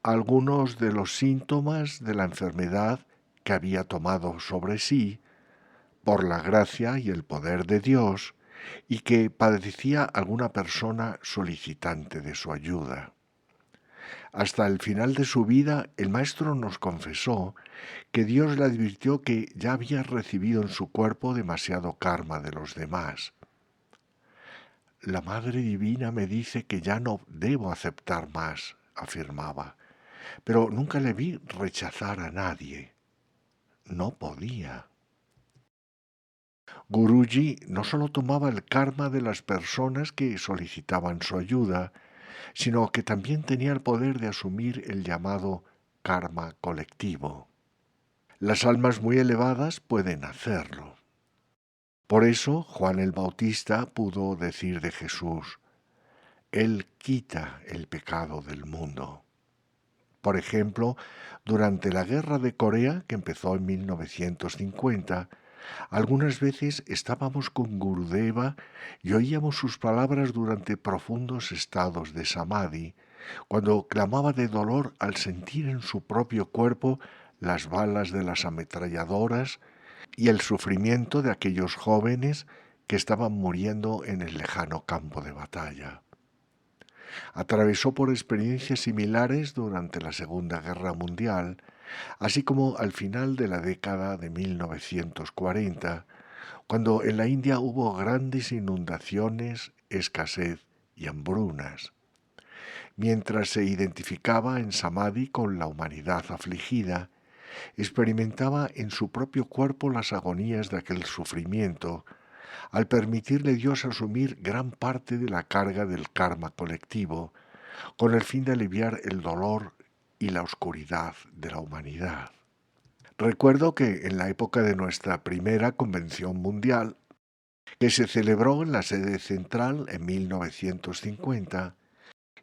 algunos de los síntomas de la enfermedad que había tomado sobre sí por la gracia y el poder de Dios y que padecía alguna persona solicitante de su ayuda. Hasta el final de su vida, el maestro nos confesó que Dios le advirtió que ya había recibido en su cuerpo demasiado karma de los demás. La Madre Divina me dice que ya no debo aceptar más, afirmaba, pero nunca le vi rechazar a nadie. No podía. Guruji no solo tomaba el karma de las personas que solicitaban su ayuda, sino que también tenía el poder de asumir el llamado karma colectivo. Las almas muy elevadas pueden hacerlo. Por eso Juan el Bautista pudo decir de Jesús, Él quita el pecado del mundo. Por ejemplo, durante la Guerra de Corea, que empezó en 1950, algunas veces estábamos con Gurudeva y oíamos sus palabras durante profundos estados de samadhi, cuando clamaba de dolor al sentir en su propio cuerpo las balas de las ametralladoras y el sufrimiento de aquellos jóvenes que estaban muriendo en el lejano campo de batalla. Atravesó por experiencias similares durante la Segunda Guerra Mundial, así como al final de la década de 1940, cuando en la India hubo grandes inundaciones, escasez y hambrunas. Mientras se identificaba en Samadhi con la humanidad afligida, experimentaba en su propio cuerpo las agonías de aquel sufrimiento, al permitirle Dios asumir gran parte de la carga del karma colectivo, con el fin de aliviar el dolor y la oscuridad de la humanidad. Recuerdo que en la época de nuestra primera convención mundial, que se celebró en la sede central en 1950,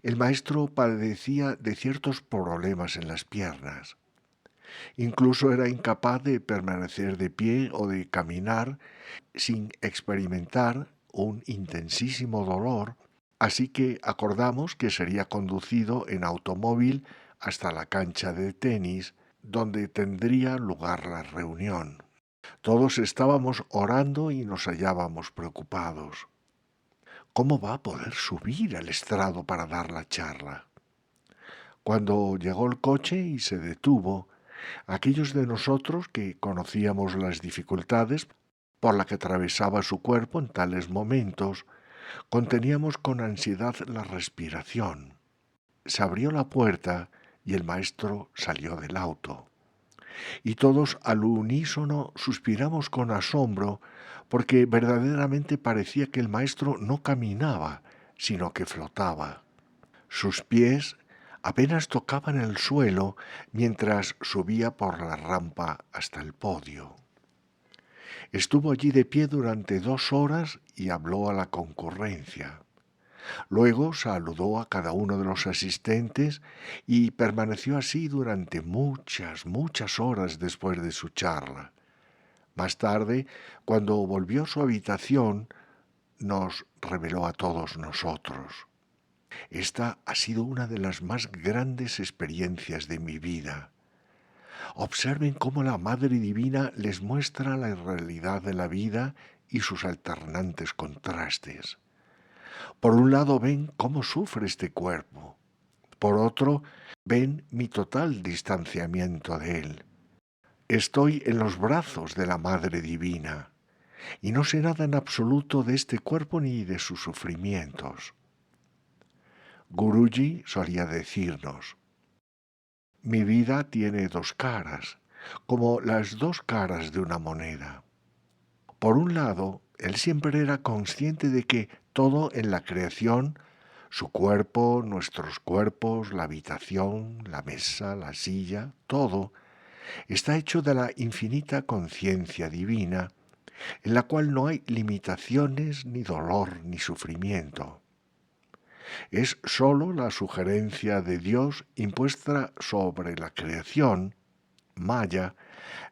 el maestro padecía de ciertos problemas en las piernas. Incluso era incapaz de permanecer de pie o de caminar sin experimentar un intensísimo dolor, así que acordamos que sería conducido en automóvil hasta la cancha de tenis, donde tendría lugar la reunión. Todos estábamos orando y nos hallábamos preocupados. ¿Cómo va a poder subir al estrado para dar la charla? Cuando llegó el coche y se detuvo, aquellos de nosotros que conocíamos las dificultades por las que atravesaba su cuerpo en tales momentos, conteníamos con ansiedad la respiración. Se abrió la puerta y el maestro salió del auto. Y todos al unísono suspiramos con asombro porque verdaderamente parecía que el maestro no caminaba, sino que flotaba. Sus pies apenas tocaban el suelo mientras subía por la rampa hasta el podio. Estuvo allí de pie durante 2 horas y habló a la concurrencia. Luego saludó a cada uno de los asistentes y permaneció así durante muchas horas después de su charla. Más tarde, cuando volvió a su habitación, nos reveló a todos nosotros. Esta ha sido una de las más grandes experiencias de mi vida. Observen cómo la Madre Divina les muestra la realidad de la vida y sus alternantes contrastes. Por un lado ven cómo sufre este cuerpo. Por otro, ven mi total distanciamiento de él. Estoy en los brazos de la Madre Divina y no sé nada en absoluto de este cuerpo ni de sus sufrimientos. Guruji solía decirnos, mi vida tiene 2 caras, como las 2 caras de una moneda. Por un lado Él siempre era consciente de que todo en la creación, su cuerpo, nuestros cuerpos, la habitación, la mesa, la silla, todo, está hecho de la infinita conciencia divina, en la cual no hay limitaciones, ni dolor, ni sufrimiento. Es sólo la sugerencia de Dios impuesta sobre la creación, Maya,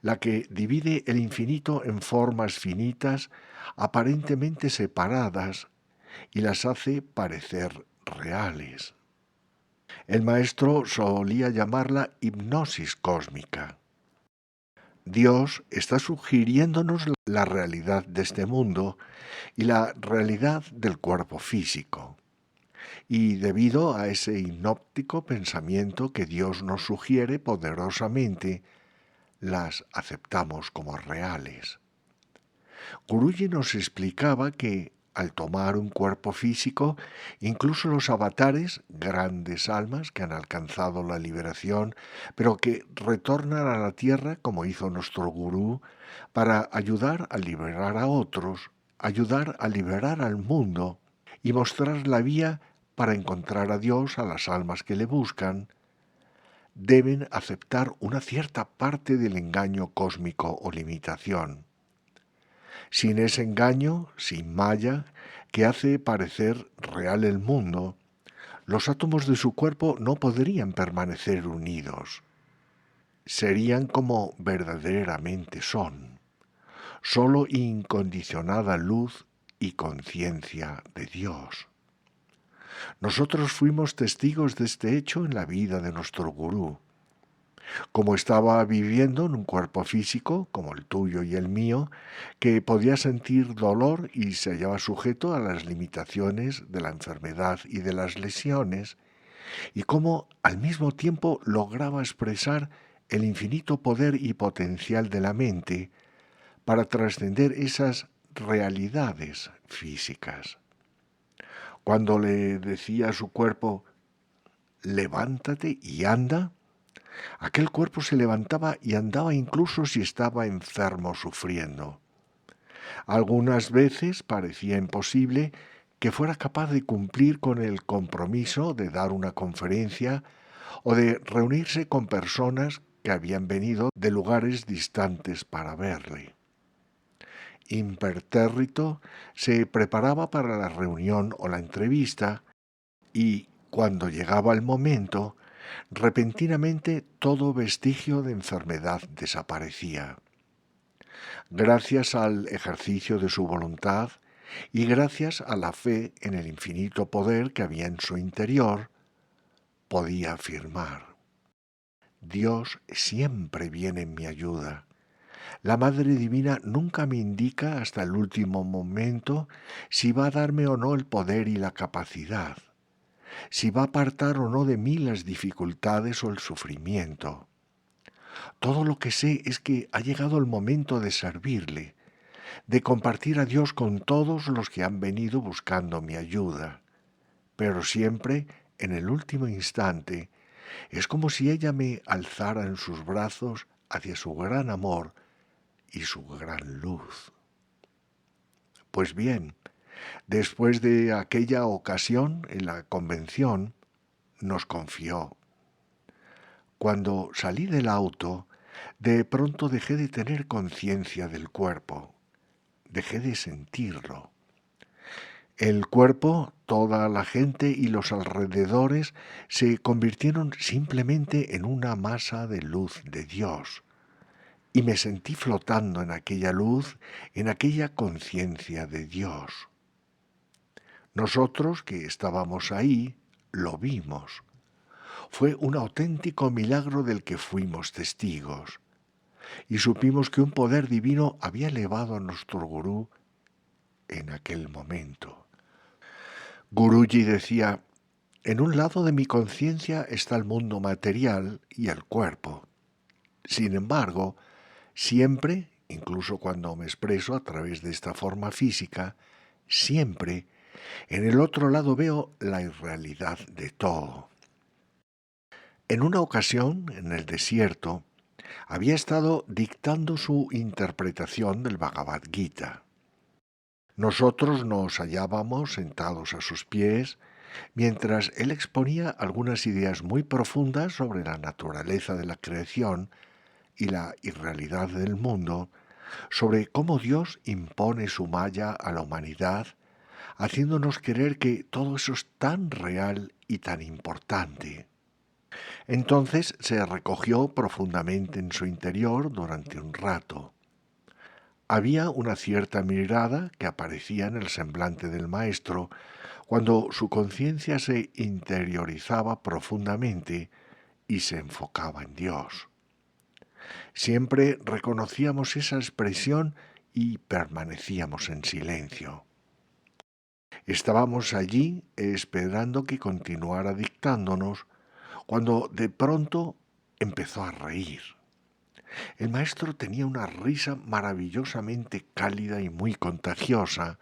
la que divide el infinito en formas finitas, aparentemente separadas, y las hace parecer reales. El maestro solía llamarla hipnosis cósmica. Dios está sugiriéndonos la realidad de este mundo y la realidad del cuerpo físico. Y debido a ese hipnóptico pensamiento que Dios nos sugiere poderosamente, las aceptamos como reales. Guruji nos explicaba que al tomar un cuerpo físico, incluso los avatares, grandes almas que han alcanzado la liberación, pero que retornan a la tierra como hizo nuestro gurú, para ayudar a liberar a otros, ayudar a liberar al mundo y mostrar la vía para encontrar a Dios a las almas que le buscan, deben aceptar una cierta parte del engaño cósmico o limitación. Sin ese engaño, sin Maya, que hace parecer real el mundo, los átomos de su cuerpo no podrían permanecer unidos. Serían como verdaderamente son, solo incondicionada luz y conciencia de Dios. Nosotros fuimos testigos de este hecho en la vida de nuestro gurú. Como estaba viviendo en un cuerpo físico, como el tuyo y el mío, que podía sentir dolor y se hallaba sujeto a las limitaciones de la enfermedad y de las lesiones, y cómo al mismo tiempo lograba expresar el infinito poder y potencial de la mente para trascender esas realidades físicas. Cuando le decía a su cuerpo, levántate y anda, aquel cuerpo se levantaba y andaba incluso si estaba enfermo sufriendo. Algunas veces parecía imposible que fuera capaz de cumplir con el compromiso de dar una conferencia o de reunirse con personas que habían venido de lugares distantes para verle. Impertérrito se preparaba para la reunión o la entrevista y, cuando llegaba el momento, repentinamente todo vestigio de enfermedad desaparecía. Gracias al ejercicio de su voluntad y gracias a la fe en el infinito poder que había en su interior, podía afirmar: Dios siempre viene en mi ayuda. La Madre Divina nunca me indica hasta el último momento si va a darme o no el poder y la capacidad, si va a apartar o no de mí las dificultades o el sufrimiento. Todo lo que sé es que ha llegado el momento de servirle, de compartir a Dios con todos los que han venido buscando mi ayuda. Pero siempre, en el último instante, es como si ella me alzara en sus brazos hacia su gran amor y su gran luz. Pues bien, después de aquella ocasión en la convención, nos confió: cuando salí del auto, de pronto dejé de tener conciencia del cuerpo, dejé de sentirlo. El cuerpo, toda la gente y los alrededores se convirtieron simplemente en una masa de luz de Dios, y me sentí flotando en aquella luz, en aquella conciencia de Dios. Nosotros que estábamos ahí, lo vimos. Fue un auténtico milagro del que fuimos testigos, y supimos que un poder divino había elevado a nuestro gurú en aquel momento. Guruji decía: en un lado de mi conciencia está el mundo material y el cuerpo. Sin embargo, siempre, incluso cuando me expreso a través de esta forma física, siempre, en el otro lado veo la irrealidad de todo. En una ocasión, en el desierto, había estado dictando su interpretación del Bhagavad Gita. Nosotros nos hallábamos sentados a sus pies mientras él exponía algunas ideas muy profundas sobre la naturaleza de la creación y la irrealidad del mundo, sobre cómo Dios impone su malla a la humanidad, haciéndonos creer que todo eso es tan real y tan importante. Entonces se recogió profundamente en su interior durante un rato. Había una cierta mirada que aparecía en el semblante del maestro cuando su conciencia se interiorizaba profundamente y se enfocaba en Dios. Siempre reconocíamos esa expresión y permanecíamos en silencio. Estábamos allí esperando que continuara dictándonos cuando de pronto empezó a reír. El maestro tenía una risa maravillosamente cálida y muy contagiosa,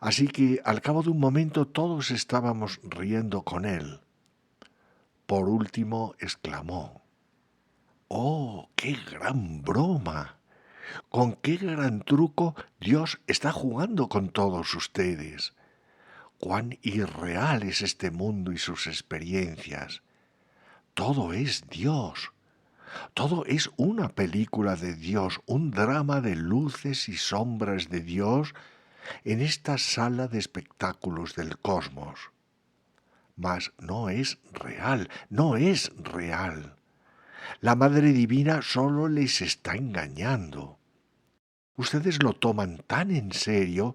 así que al cabo de un momento todos estábamos riendo con él. Por último exclamó: ¡Oh, qué gran broma! ¿Con qué gran truco Dios está jugando con todos ustedes? ¡Cuán irreal es este mundo y sus experiencias! Todo es Dios. Todo es una película de Dios, un drama de luces y sombras de Dios en esta sala de espectáculos del cosmos. Mas no es real, no es real. La Madre Divina solo les está engañando. Ustedes lo toman tan en serio,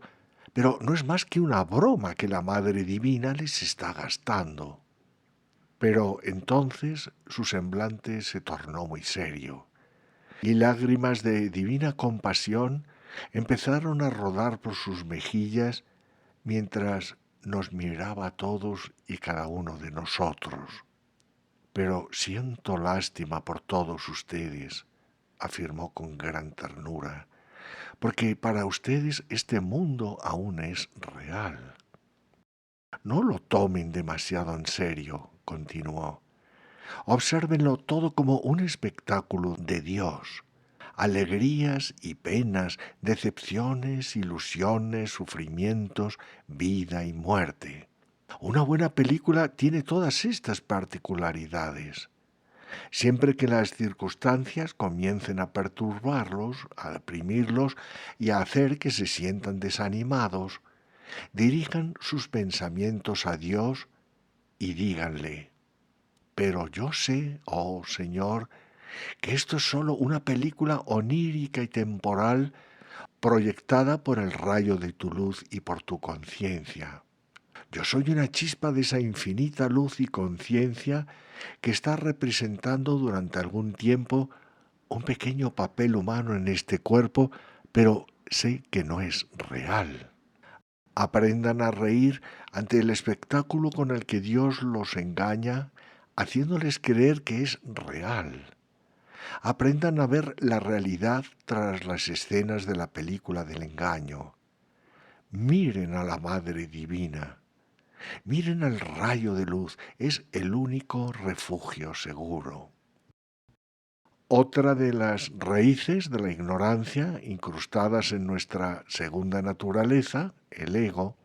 pero no es más que una broma que la Madre Divina les está gastando. Pero entonces su semblante se tornó muy serio, y lágrimas de divina compasión empezaron a rodar por sus mejillas mientras nos miraba a todos y cada uno de nosotros. Pero siento lástima por todos ustedes, afirmó con gran ternura, porque para ustedes este mundo aún es real. No lo tomen demasiado en serio, continuó. Obsérvenlo todo como un espectáculo de Dios. Alegrías y penas, decepciones, ilusiones, sufrimientos, vida y muerte. Una buena película tiene todas estas particularidades. Siempre que las circunstancias comiencen a perturbarlos, a deprimirlos y a hacer que se sientan desanimados, dirijan sus pensamientos a Dios y díganle: pero yo sé, oh Señor, que esto es sólo una película onírica y temporal proyectada por el rayo de tu luz y por tu conciencia. Yo soy una chispa de esa infinita luz y conciencia que está representando durante algún tiempo un pequeño papel humano en este cuerpo, pero sé que no es real. Aprendan a reír ante el espectáculo con el que Dios los engaña, haciéndoles creer que es real. Aprendan a ver la realidad tras las escenas de la película del engaño. Miren a la Madre Divina. Miren el rayo de luz. Es el único refugio seguro. Otra de las raíces de la ignorancia incrustadas en nuestra segunda naturaleza, el ego,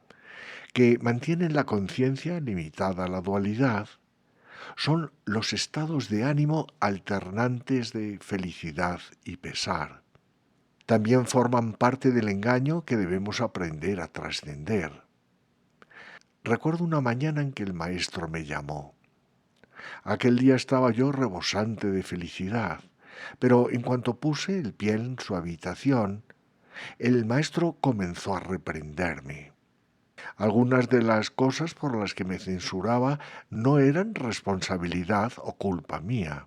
que mantienen la conciencia limitada a la dualidad, son los estados de ánimo alternantes de felicidad y pesar. También forman parte del engaño que debemos aprender a trascender. Recuerdo una mañana en que el maestro me llamó. Aquel día estaba yo rebosante de felicidad, pero en cuanto puse el pie en su habitación, el maestro comenzó a reprenderme. Algunas de las cosas por las que me censuraba no eran responsabilidad o culpa mía,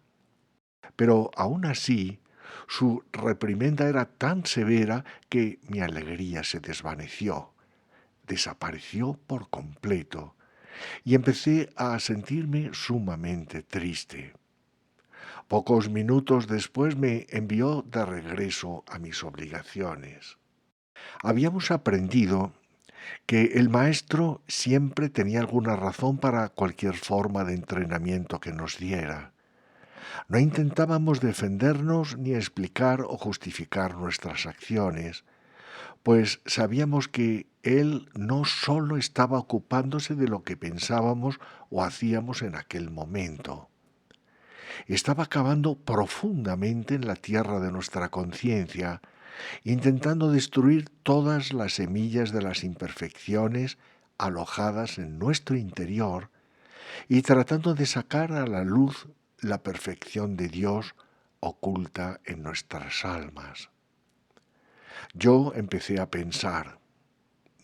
pero aún así su reprimenda era tan severa que mi alegría se desvaneció, desapareció por completo, y empecé a sentirme sumamente triste. Pocos minutos después me envió de regreso a mis obligaciones. Habíamos aprendido que el maestro siempre tenía alguna razón para cualquier forma de entrenamiento que nos diera. No intentábamos defendernos ni explicar o justificar nuestras acciones, pues sabíamos que Él no solo estaba ocupándose de lo que pensábamos o hacíamos en aquel momento, estaba cavando profundamente en la tierra de nuestra conciencia, intentando destruir todas las semillas de las imperfecciones alojadas en nuestro interior y tratando de sacar a la luz la perfección de Dios oculta en nuestras almas. Yo empecé a pensar,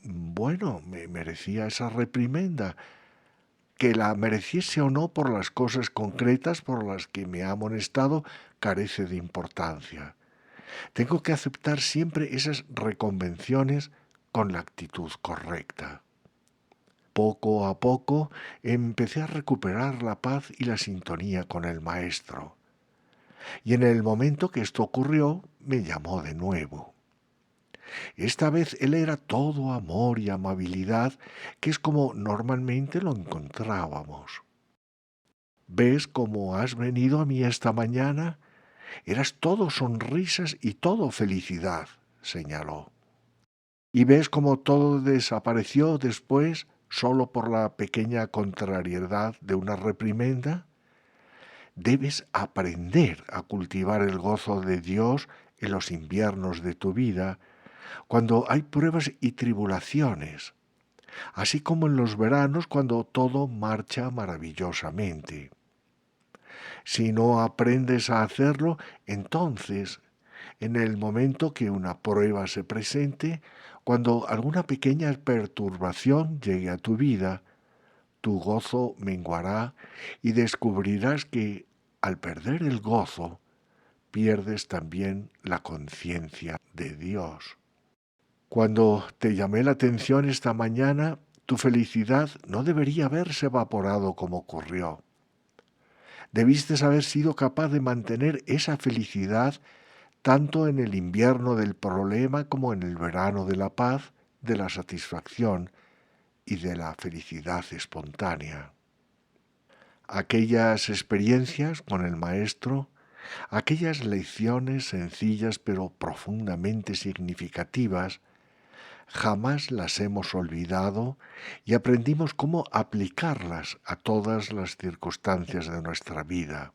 bueno, me merecía esa reprimenda, que la mereciese o no por las cosas concretas por las que me ha amonestado carece de importancia. Tengo que aceptar siempre esas reconvenciones con la actitud correcta. Poco a poco empecé a recuperar la paz y la sintonía con el maestro. Y en el momento que esto ocurrió, me llamó de nuevo. Esta vez él era todo amor y amabilidad, que es como normalmente lo encontrábamos. ¿Ves cómo has venido a mí esta mañana? Eras todo sonrisas y todo felicidad, señaló. ¿Y ves cómo todo desapareció después solo por la pequeña contrariedad de una reprimenda? Debes aprender a cultivar el gozo de Dios en los inviernos de tu vida, cuando hay pruebas y tribulaciones, así como en los veranos cuando todo marcha maravillosamente. Si no aprendes a hacerlo, entonces, en el momento que una prueba se presente, cuando alguna pequeña perturbación llegue a tu vida, tu gozo menguará y descubrirás que, al perder el gozo, pierdes también la conciencia de Dios. Cuando te llamé la atención esta mañana, tu felicidad no debería haberse evaporado como ocurrió. Debiste haber sido capaz de mantener esa felicidad tanto en el invierno del problema como en el verano de la paz, de la satisfacción y de la felicidad espontánea. Aquellas experiencias con el Maestro, aquellas lecciones sencillas pero profundamente significativas, jamás las hemos olvidado y aprendimos cómo aplicarlas a todas las circunstancias de nuestra vida.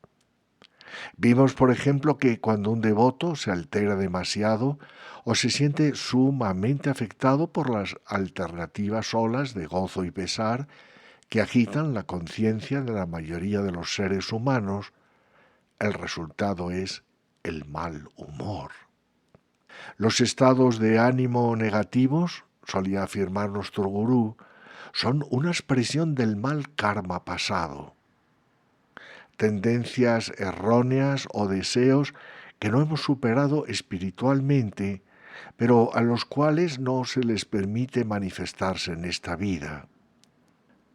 Vimos, por ejemplo, que cuando un devoto se altera demasiado o se siente sumamente afectado por las alternativas olas de gozo y pesar que agitan la conciencia de la mayoría de los seres humanos, el resultado es el mal humor. Los estados de ánimo negativos, solía afirmar nuestro gurú, son una expresión del mal karma pasado, tendencias erróneas o deseos que no hemos superado espiritualmente, pero a los cuales no se les permite manifestarse en esta vida.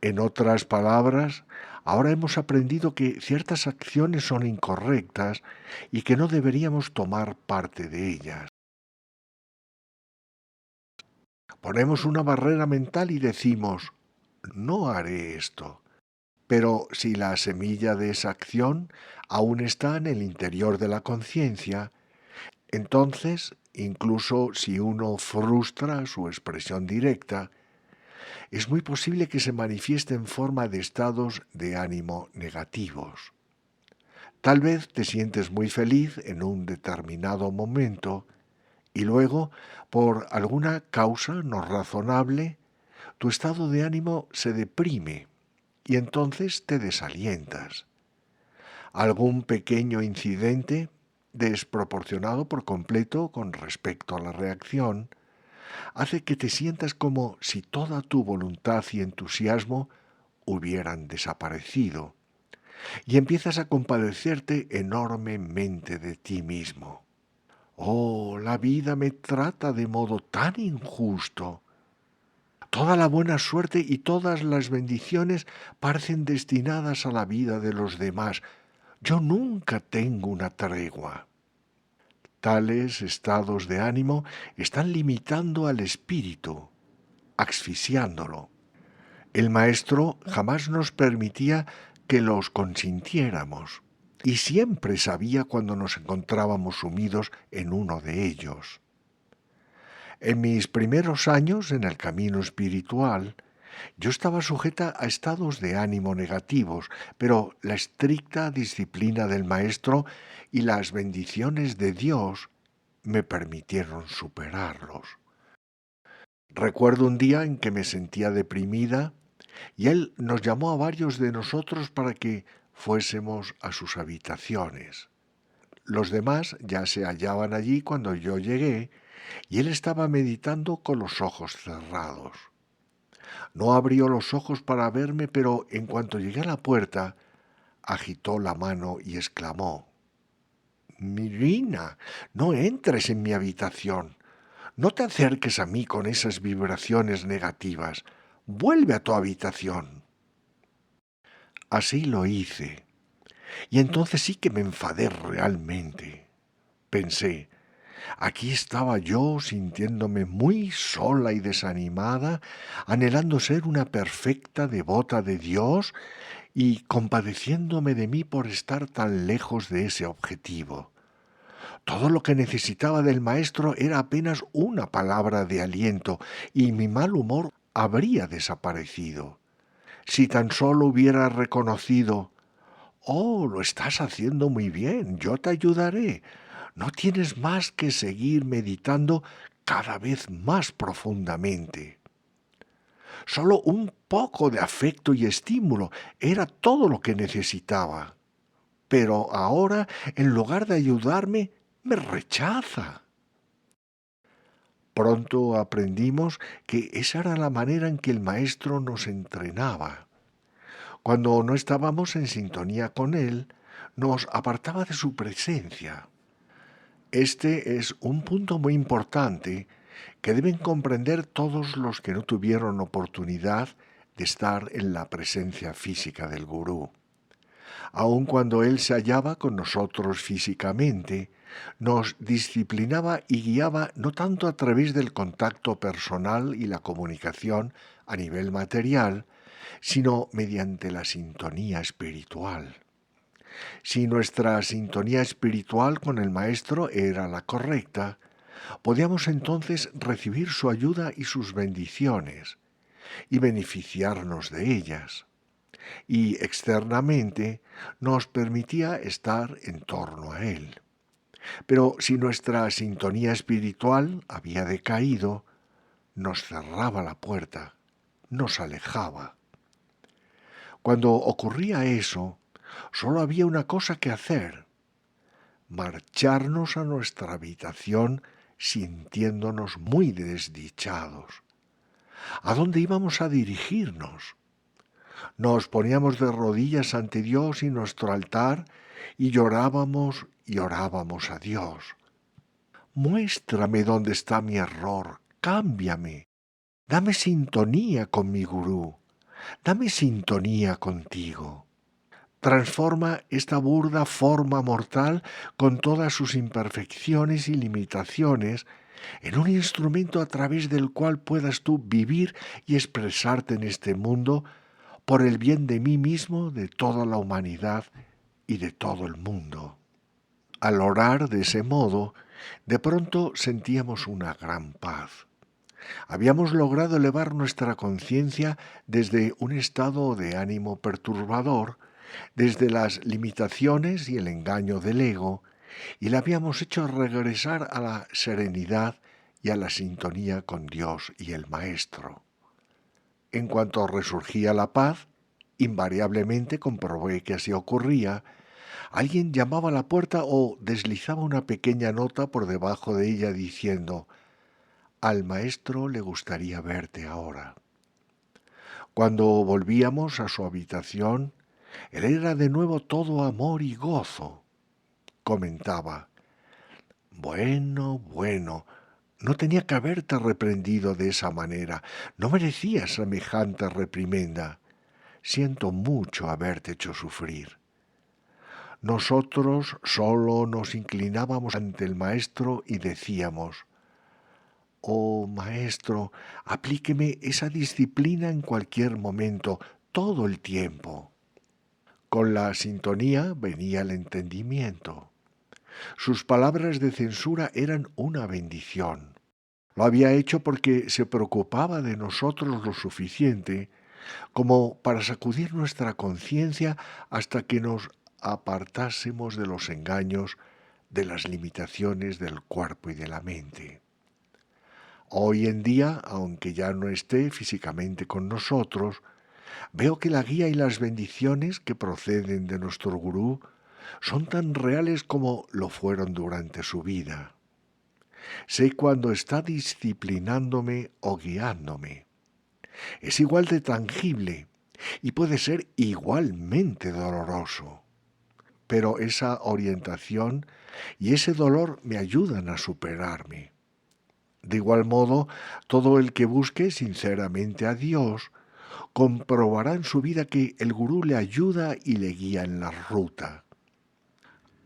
En otras palabras, ahora hemos aprendido que ciertas acciones son incorrectas y que no deberíamos tomar parte de ellas. Ponemos una barrera mental y decimos, no haré esto. Pero si la semilla de esa acción aún está en el interior de la conciencia, entonces, incluso si uno frustra su expresión directa, es muy posible que se manifieste en forma de estados de ánimo negativos. Tal vez te sientes muy feliz en un determinado momento y luego, por alguna causa no razonable, tu estado de ánimo se deprime y entonces te desalientas. Algún pequeño incidente, desproporcionado por completo con respecto a la reacción, hace que te sientas como si toda tu voluntad y entusiasmo hubieran desaparecido, y empiezas a compadecerte enormemente de ti mismo. Oh, la vida me trata de modo tan injusto. Toda la buena suerte y todas las bendiciones parecen destinadas a la vida de los demás. Yo nunca tengo una tregua. Tales estados de ánimo están limitando al espíritu, asfixiándolo. El maestro jamás nos permitía que los consintiéramos y siempre sabía cuando nos encontrábamos sumidos en uno de ellos. En mis primeros años en el camino espiritual, yo estaba sujeta a estados de ánimo negativos, pero la estricta disciplina del Maestro y las bendiciones de Dios me permitieron superarlos. Recuerdo un día en que me sentía deprimida y Él nos llamó a varios de nosotros para que fuésemos a sus habitaciones. Los demás ya se hallaban allí cuando yo llegué y Él estaba meditando con los ojos cerrados. No abrió los ojos para verme, pero en cuanto llegué a la puerta, agitó la mano y exclamó: Mirina, no entres en mi habitación. No te acerques a mí con esas vibraciones negativas. Vuelve a tu habitación. Así lo hice. Y entonces sí que me enfadé realmente. Pensé, aquí estaba yo sintiéndome muy sola y desanimada, anhelando ser una perfecta devota de Dios y compadeciéndome de mí por estar tan lejos de ese objetivo. Todo lo que necesitaba del maestro era apenas una palabra de aliento y mi mal humor habría desaparecido. Si tan solo hubiera reconocido: oh, lo estás haciendo muy bien, yo te ayudaré. No tienes más que seguir meditando cada vez más profundamente. Solo un poco de afecto y estímulo era todo lo que necesitaba. Pero ahora, en lugar de ayudarme, me rechaza. Pronto aprendimos que esa era la manera en que el maestro nos entrenaba. Cuando no estábamos en sintonía con él, nos apartaba de su presencia. Este es un punto muy importante que deben comprender todos los que no tuvieron oportunidad de estar en la presencia física del gurú. Aun cuando él se hallaba con nosotros físicamente, nos disciplinaba y guiaba no tanto a través del contacto personal y la comunicación a nivel material, sino mediante la sintonía espiritual. Si nuestra sintonía espiritual con el Maestro era la correcta, podíamos entonces recibir su ayuda y sus bendiciones y beneficiarnos de ellas. Y externamente nos permitía estar en torno a Él. Pero si nuestra sintonía espiritual había decaído, nos cerraba la puerta, nos alejaba. Cuando ocurría eso, solo había una cosa que hacer: marcharnos a nuestra habitación sintiéndonos muy desdichados. ¿A dónde íbamos a dirigirnos? Nos poníamos de rodillas ante Dios y nuestro altar y orábamos a Dios. Muéstrame dónde está mi error, cámbiame, dame sintonía con mi gurú, dame sintonía contigo. Transforma esta burda forma mortal con todas sus imperfecciones y limitaciones en un instrumento a través del cual puedas tú vivir y expresarte en este mundo por el bien de mí mismo, de toda la humanidad y de todo el mundo. Al orar de ese modo, de pronto sentíamos una gran paz. Habíamos logrado elevar nuestra conciencia desde un estado de ánimo perturbador, desde las limitaciones y el engaño del ego, y la habíamos hecho regresar a la serenidad y a la sintonía con Dios y el Maestro. En cuanto resurgía la paz, invariablemente comprobé que así ocurría. Alguien llamaba a la puerta o deslizaba una pequeña nota por debajo de ella diciendo: al maestro le gustaría verte ahora. Cuando volvíamos a su habitación, él era de nuevo todo amor y gozo. Comentaba: bueno, no tenía que haberte reprendido de esa manera, no merecía semejante reprimenda. Siento mucho haberte hecho sufrir. Nosotros solo nos inclinábamos ante el maestro y decíamos: oh maestro, aplíqueme esa disciplina en cualquier momento, todo el tiempo. Con la sintonía venía el entendimiento. Sus palabras de censura eran una bendición. Lo había hecho porque se preocupaba de nosotros lo suficiente como para sacudir nuestra conciencia hasta que nos apartásemos de los engaños, de las limitaciones del cuerpo y de la mente. Hoy en día, aunque ya no esté físicamente con nosotros, veo que la guía y las bendiciones que proceden de nuestro gurú son tan reales como lo fueron durante su vida. Sé cuando está disciplinándome o guiándome. Es igual de tangible y puede ser igualmente doloroso. Pero esa orientación y ese dolor me ayudan a superarme. De igual modo, todo el que busque sinceramente a Dios comprobará en su vida que el gurú le ayuda y le guía en la ruta.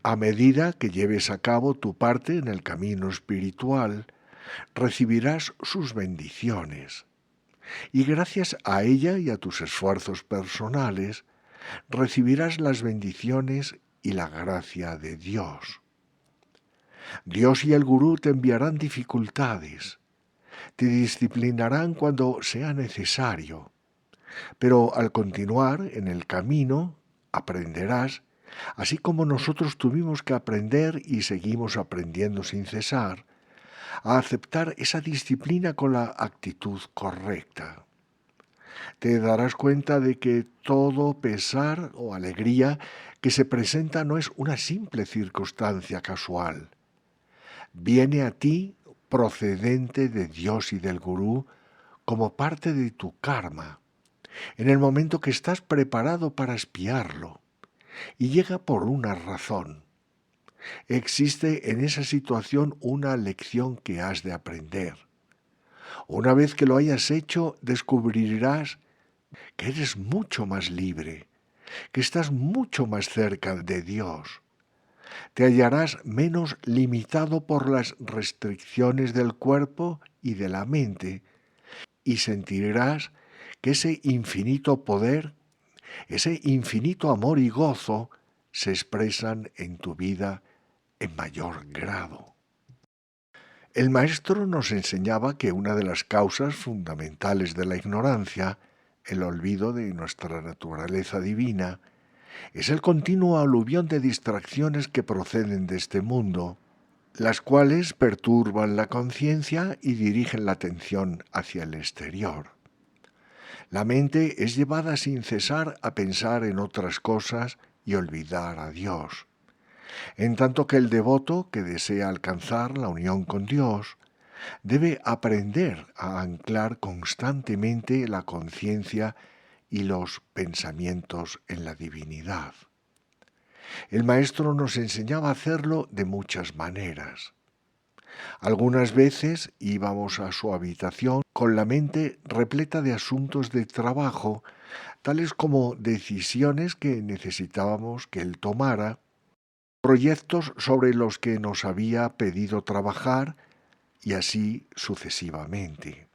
A medida que lleves a cabo tu parte en el camino espiritual, recibirás sus bendiciones. Y gracias a ella y a tus esfuerzos personales, recibirás las bendiciones y la gracia de Dios. Dios y el gurú te enviarán dificultades, te disciplinarán cuando sea necesario, pero al continuar en el camino aprenderás, así como nosotros tuvimos que aprender y seguimos aprendiendo sin cesar, a aceptar esa disciplina con la actitud correcta. Te darás cuenta de que todo pesar o alegría que se presenta no es una simple circunstancia casual. Viene a ti procedente de Dios y del gurú como parte de tu karma, en el momento que estás preparado para espiarlo, y llega por una razón. Existe en esa situación una lección que has de aprender. Una vez que lo hayas hecho, descubrirás que eres mucho más libre, que estás mucho más cerca de Dios. Te hallarás menos limitado por las restricciones del cuerpo y de la mente y sentirás que ese infinito poder, ese infinito amor y gozo se expresan en tu vida en mayor grado. El maestro nos enseñaba que una de las causas fundamentales de la ignorancia, el olvido de nuestra naturaleza divina, es el continuo aluvión de distracciones que proceden de este mundo, las cuales perturban la conciencia y dirigen la atención hacia el exterior. La mente es llevada sin cesar a pensar en otras cosas y olvidar a Dios, en tanto que el devoto que desea alcanzar la unión con Dios debe aprender a anclar constantemente la conciencia y los pensamientos en la divinidad. El maestro nos enseñaba a hacerlo de muchas maneras. Algunas veces íbamos a su habitación con la mente repleta de asuntos de trabajo, tales como decisiones que necesitábamos que él tomara, proyectos sobre los que nos había pedido trabajar y así sucesivamente.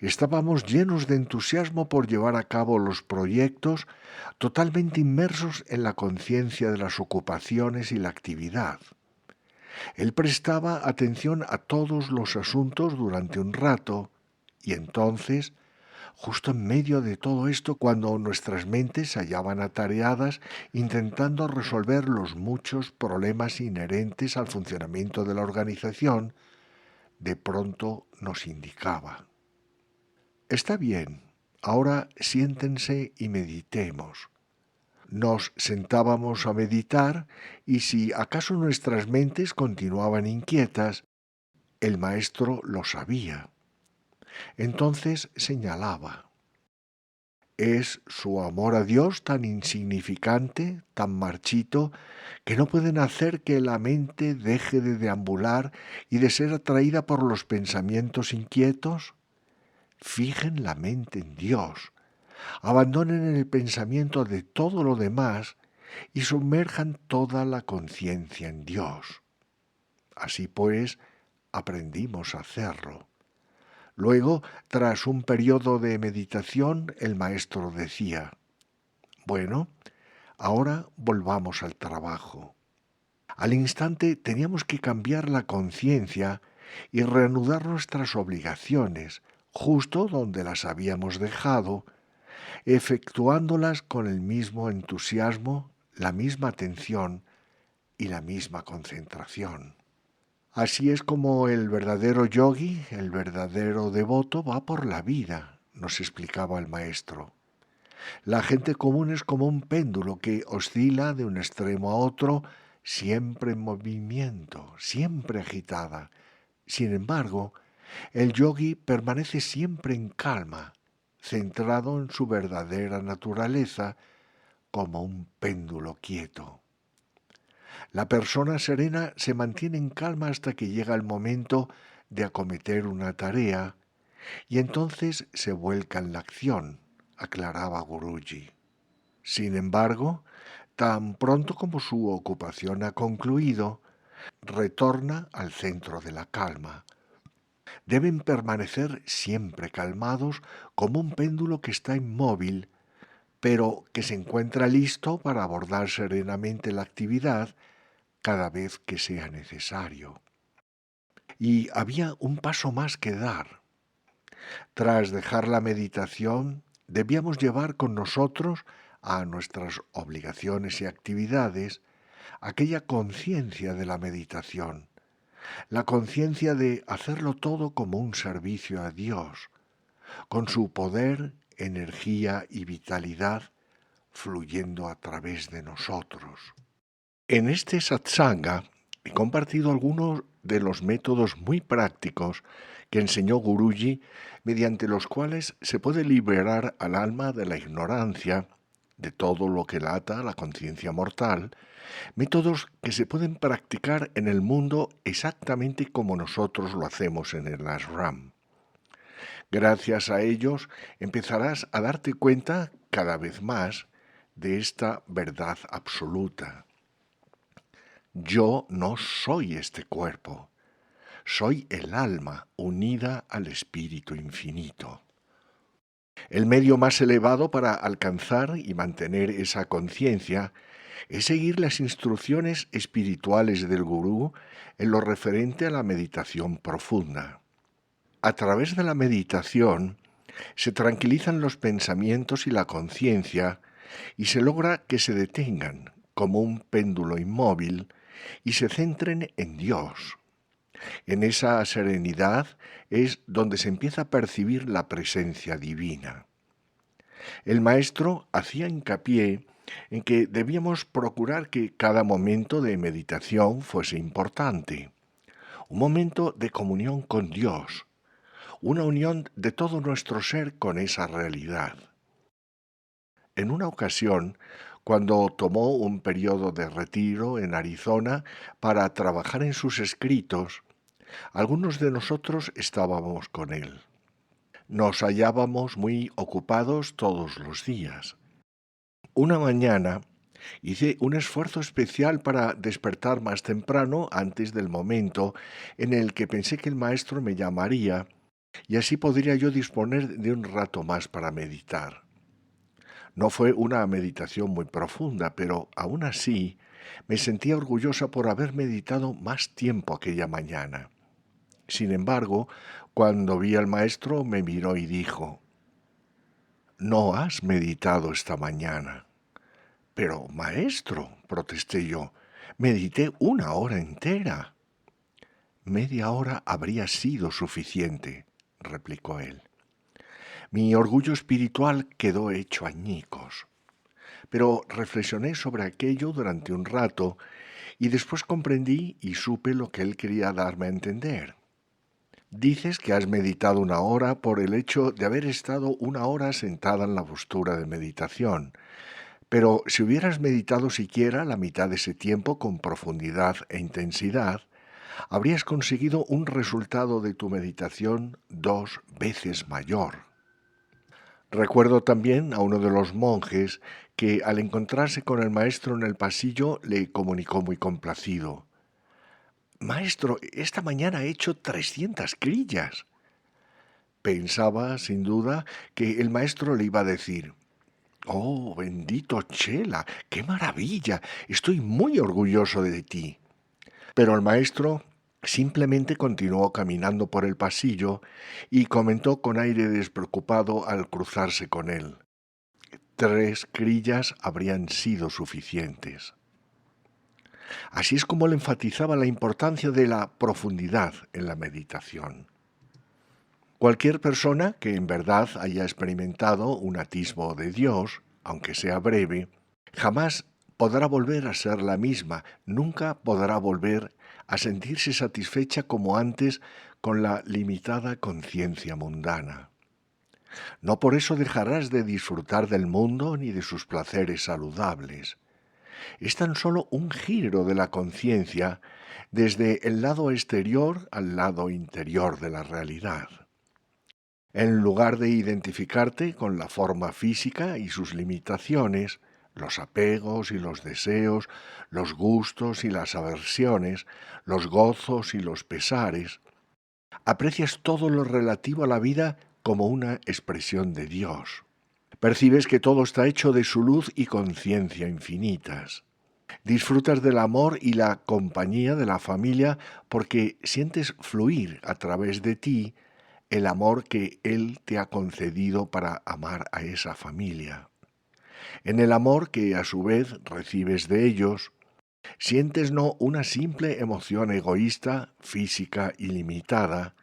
Estábamos llenos de entusiasmo por llevar a cabo los proyectos, totalmente inmersos en la conciencia de las ocupaciones y la actividad. Él prestaba atención a todos los asuntos durante un rato y entonces, justo en medio de todo esto, cuando nuestras mentes se hallaban atareadas intentando resolver los muchos problemas inherentes al funcionamiento de la organización, de pronto nos indicaba: está bien, ahora siéntense y meditemos. Nos sentábamos a meditar y si acaso nuestras mentes continuaban inquietas, el maestro lo sabía. Entonces señalaba: es su amor a Dios tan insignificante, tan marchito, que no pueden hacer que la mente deje de deambular y de ser atraída por los pensamientos inquietos. Fijen la mente en Dios, abandonen el pensamiento de todo lo demás y sumerjan toda la conciencia en Dios. Así pues, aprendimos a hacerlo. Luego, tras un periodo de meditación, el maestro decía: bueno, ahora volvamos al trabajo. Al instante teníamos que cambiar la conciencia y reanudar nuestras obligaciones justo donde las habíamos dejado, efectuándolas con el mismo entusiasmo, la misma atención y la misma concentración. Así es como el verdadero yogi, el verdadero devoto, va por la vida, nos explicaba el maestro. La gente común es como un péndulo que oscila de un extremo a otro, siempre en movimiento, siempre agitada. Sin embargo, el yogi permanece siempre en calma, centrado en su verdadera naturaleza, como un péndulo quieto. La persona serena se mantiene en calma hasta que llega el momento de acometer una tarea y entonces se vuelca en la acción, aclaraba Guruji. Sin embargo, tan pronto como su ocupación ha concluido, retorna al centro de la calma. Deben permanecer siempre calmados como un péndulo que está inmóvil, pero que se encuentra listo para abordar serenamente la actividad cada vez que sea necesario. Y había un paso más que dar. Tras dejar la meditación, debíamos llevar con nosotros a nuestras obligaciones y actividades aquella conciencia de la meditación, la conciencia de hacerlo todo como un servicio a Dios, con su poder, energía y vitalidad fluyendo a través de nosotros. En este satsanga he compartido algunos de los métodos muy prácticos que enseñó Guruji, mediante los cuales se puede liberar al alma de la ignorancia, de todo lo que la ata a la conciencia mortal, métodos que se pueden practicar en el mundo exactamente como nosotros lo hacemos en el ashram. Gracias a ellos empezarás a darte cuenta cada vez más de esta verdad absoluta. Yo no soy este cuerpo, soy el alma unida al Espíritu Infinito. El medio más elevado para alcanzar y mantener esa conciencia es seguir las instrucciones espirituales del Gurú en lo referente a la meditación profunda. A través de la meditación se tranquilizan los pensamientos y la conciencia y se logra que se detengan como un péndulo inmóvil y se centren en Dios. En esa serenidad es donde se empieza a percibir la presencia divina. El maestro hacía hincapié en que debíamos procurar que cada momento de meditación fuese importante, un momento de comunión con Dios, una unión de todo nuestro ser con esa realidad. En una ocasión, cuando tomó un periodo de retiro en Arizona para trabajar en sus escritos, algunos de nosotros estábamos con él. Nos hallábamos muy ocupados todos los días. Una mañana hice un esfuerzo especial para despertar más temprano antes del momento en el que pensé que el maestro me llamaría y así podría yo disponer de un rato más para meditar. No fue una meditación muy profunda, pero aún así me sentía orgullosa por haber meditado más tiempo aquella mañana. Sin embargo, cuando vi al maestro me miró y dijo: «No has meditado esta mañana». «Pero, maestro», protesté yo, «medité 1 hora entera». «Media hora habría sido suficiente», replicó él. Mi orgullo espiritual quedó hecho añicos. Pero reflexioné sobre aquello durante un rato y después comprendí y supe lo que él quería darme a entender. Dices que has meditado 1 hora por el hecho de haber estado 1 hora sentada en la postura de meditación, pero si hubieras meditado siquiera la mitad de ese tiempo con profundidad e intensidad, habrías conseguido un resultado de tu meditación 2 veces mayor. Recuerdo también a uno de los monjes que al encontrarse con el maestro en el pasillo le comunicó muy complacido: «Maestro, esta mañana he hecho 300 crillas». Pensaba, sin duda, que el maestro le iba a decir: «Oh, bendito Chela, qué maravilla, estoy muy orgulloso de ti». Pero el maestro Simplemente continuó caminando por el pasillo y comentó con aire despreocupado al cruzarse con él: 3 crillas habrían sido suficientes. Así es como él enfatizaba la importancia de la profundidad en la meditación. Cualquier persona que en verdad haya experimentado un atisbo de Dios, aunque sea breve, jamás podrá volver a ser la misma, nunca podrá volver a sentirse satisfecha como antes con la limitada conciencia mundana. No por eso dejarás de disfrutar del mundo ni de sus placeres saludables. Es tan solo un giro de la conciencia desde el lado exterior al lado interior de la realidad. En lugar de identificarte con la forma física y sus limitaciones, los apegos y los deseos, los gustos y las aversiones, los gozos y los pesares, aprecias todo lo relativo a la vida como una expresión de Dios. Percibes que todo está hecho de su luz y conciencia infinitas. Disfrutas del amor y la compañía de la familia porque sientes fluir a través de ti el amor que Él te ha concedido para amar a esa familia. En el amor que a su vez recibes de ellos, sientes no una simple emoción egoísta, física y limitada,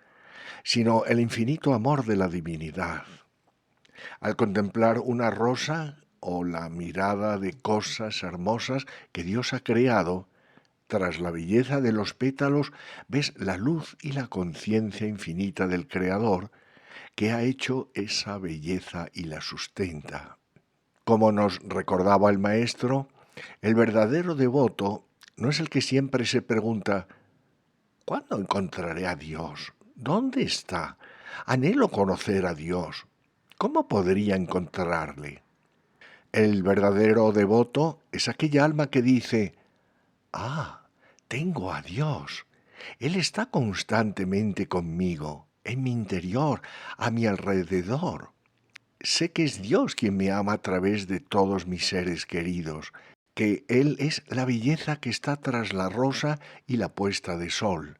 sino el infinito amor de la divinidad. Al contemplar una rosa o la mirada de cosas hermosas que Dios ha creado, tras la belleza de los pétalos ves la luz y la conciencia infinita del Creador que ha hecho esa belleza y la sustenta. Como nos recordaba el maestro, el verdadero devoto no es el que siempre se pregunta: ¿cuándo encontraré a Dios? ¿Dónde está? Anhelo conocer a Dios. ¿Cómo podría encontrarle? El verdadero devoto es aquella alma que dice: ah, tengo a Dios. Él está constantemente conmigo, en mi interior, a mi alrededor. Sé que es Dios quien me ama a través de todos mis seres queridos, que Él es la belleza que está tras la rosa y la puesta de sol,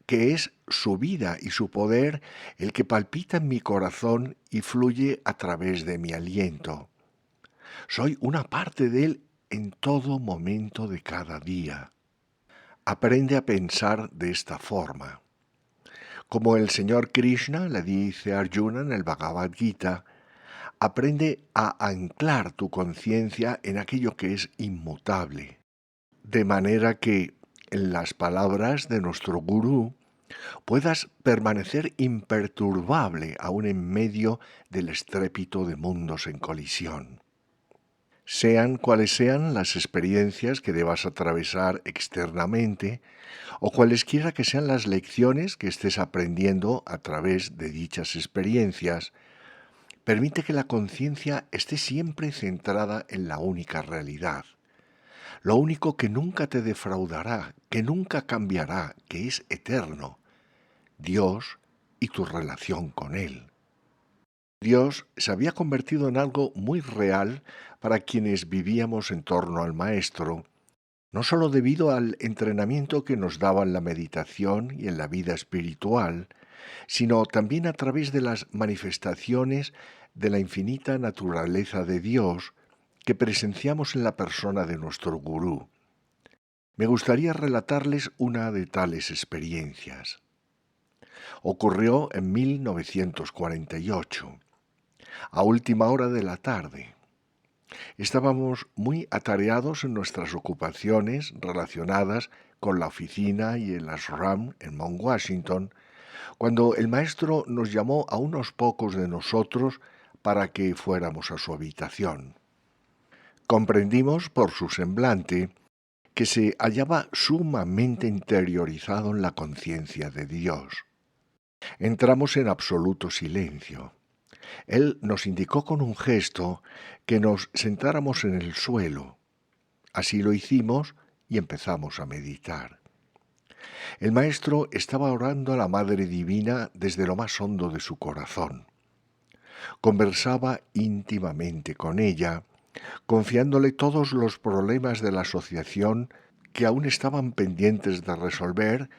que es su vida y su poder el que palpita en mi corazón y fluye a través de mi aliento. Soy una parte de Él en todo momento de cada día. Aprende a pensar de esta forma. Como el Señor Krishna le dice a Arjuna en el Bhagavad Gita, aprende a anclar tu conciencia en aquello que es inmutable, de manera que, en las palabras de nuestro gurú, puedas permanecer imperturbable aún en medio del estrépito de mundos en colisión. Sean cuales sean las experiencias que debas atravesar externamente, o cualesquiera que sean las lecciones que estés aprendiendo a través de dichas experiencias, permite que la conciencia esté siempre centrada en la única realidad, lo único que nunca te defraudará, que nunca cambiará, que es eterno: Dios y tu relación con Él. Dios se había convertido en algo muy real para quienes vivíamos en torno al Maestro, no sólo debido al entrenamiento que nos daba en la meditación y en la vida espiritual, sino también a través de las manifestaciones de la infinita naturaleza de Dios que presenciamos en la persona de nuestro gurú. Me gustaría relatarles una de tales experiencias. Ocurrió en 1948, a última hora de la tarde. Estábamos muy atareados en nuestras ocupaciones relacionadas con la oficina y el ashram en Mount Washington, cuando el maestro nos llamó a unos pocos de nosotros para que fuéramos a su habitación. Comprendimos por su semblante que se hallaba sumamente interiorizado en la conciencia de Dios. Entramos en absoluto silencio. Él nos indicó con un gesto que nos sentáramos en el suelo. Así lo hicimos y empezamos a meditar. El maestro estaba orando a la Madre Divina desde lo más hondo de su corazón. Conversaba íntimamente con ella, confiándole todos los problemas de la asociación que aún estaban pendientes de resolver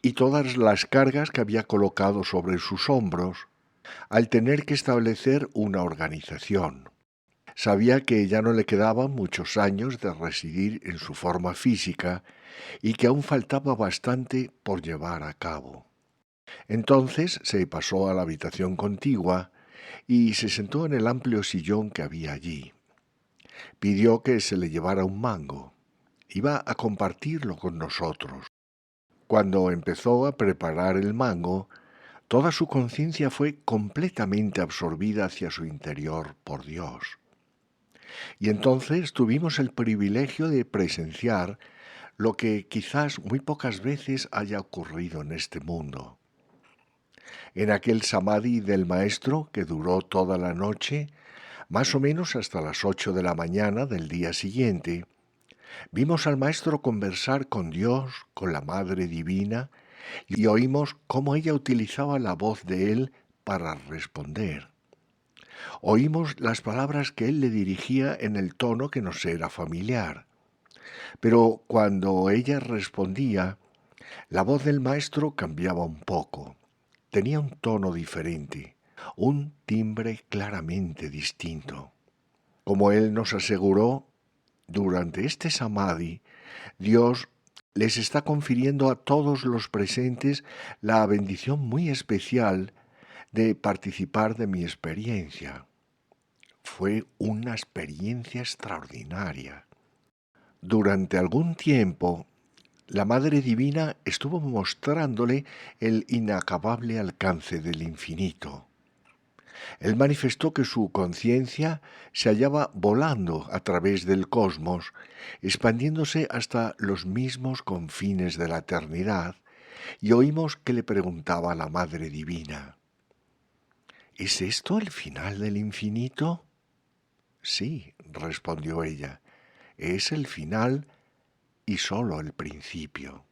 y todas las cargas que había colocado sobre sus hombros, al tener que establecer una organización. Sabía que ya no le quedaban muchos años de residir en su forma física y que aún faltaba bastante por llevar a cabo. Entonces se pasó a la habitación contigua y se sentó en el amplio sillón que había allí. Pidió que se le llevara un mango. Iba a compartirlo con nosotros. Cuando empezó a preparar el mango, toda su conciencia fue completamente absorbida hacia su interior por Dios. Y entonces tuvimos el privilegio de presenciar lo que quizás muy pocas veces haya ocurrido en este mundo. En aquel samadhi del maestro que duró toda la noche, más o menos hasta las 8 de la mañana del día siguiente, vimos al maestro conversar con Dios, con la Madre Divina, y oímos cómo ella utilizaba la voz de él para responder. Oímos las palabras que él le dirigía en el tono que nos era familiar. Pero cuando ella respondía, la voz del maestro cambiaba un poco. Tenía un tono diferente, un timbre claramente distinto. Como él nos aseguró, durante este samadhi, Dios les está confiriendo a todos los presentes la bendición muy especial de participar de mi experiencia. Fue una experiencia extraordinaria. Durante algún tiempo, la Madre Divina estuvo mostrándole el inacabable alcance del infinito. Él manifestó que su conciencia se hallaba volando a través del cosmos, expandiéndose hasta los mismos confines de la eternidad, y oímos que le preguntaba a la Madre Divina: ¿es esto el final del infinito? Sí, respondió ella, es el final y sólo el principio.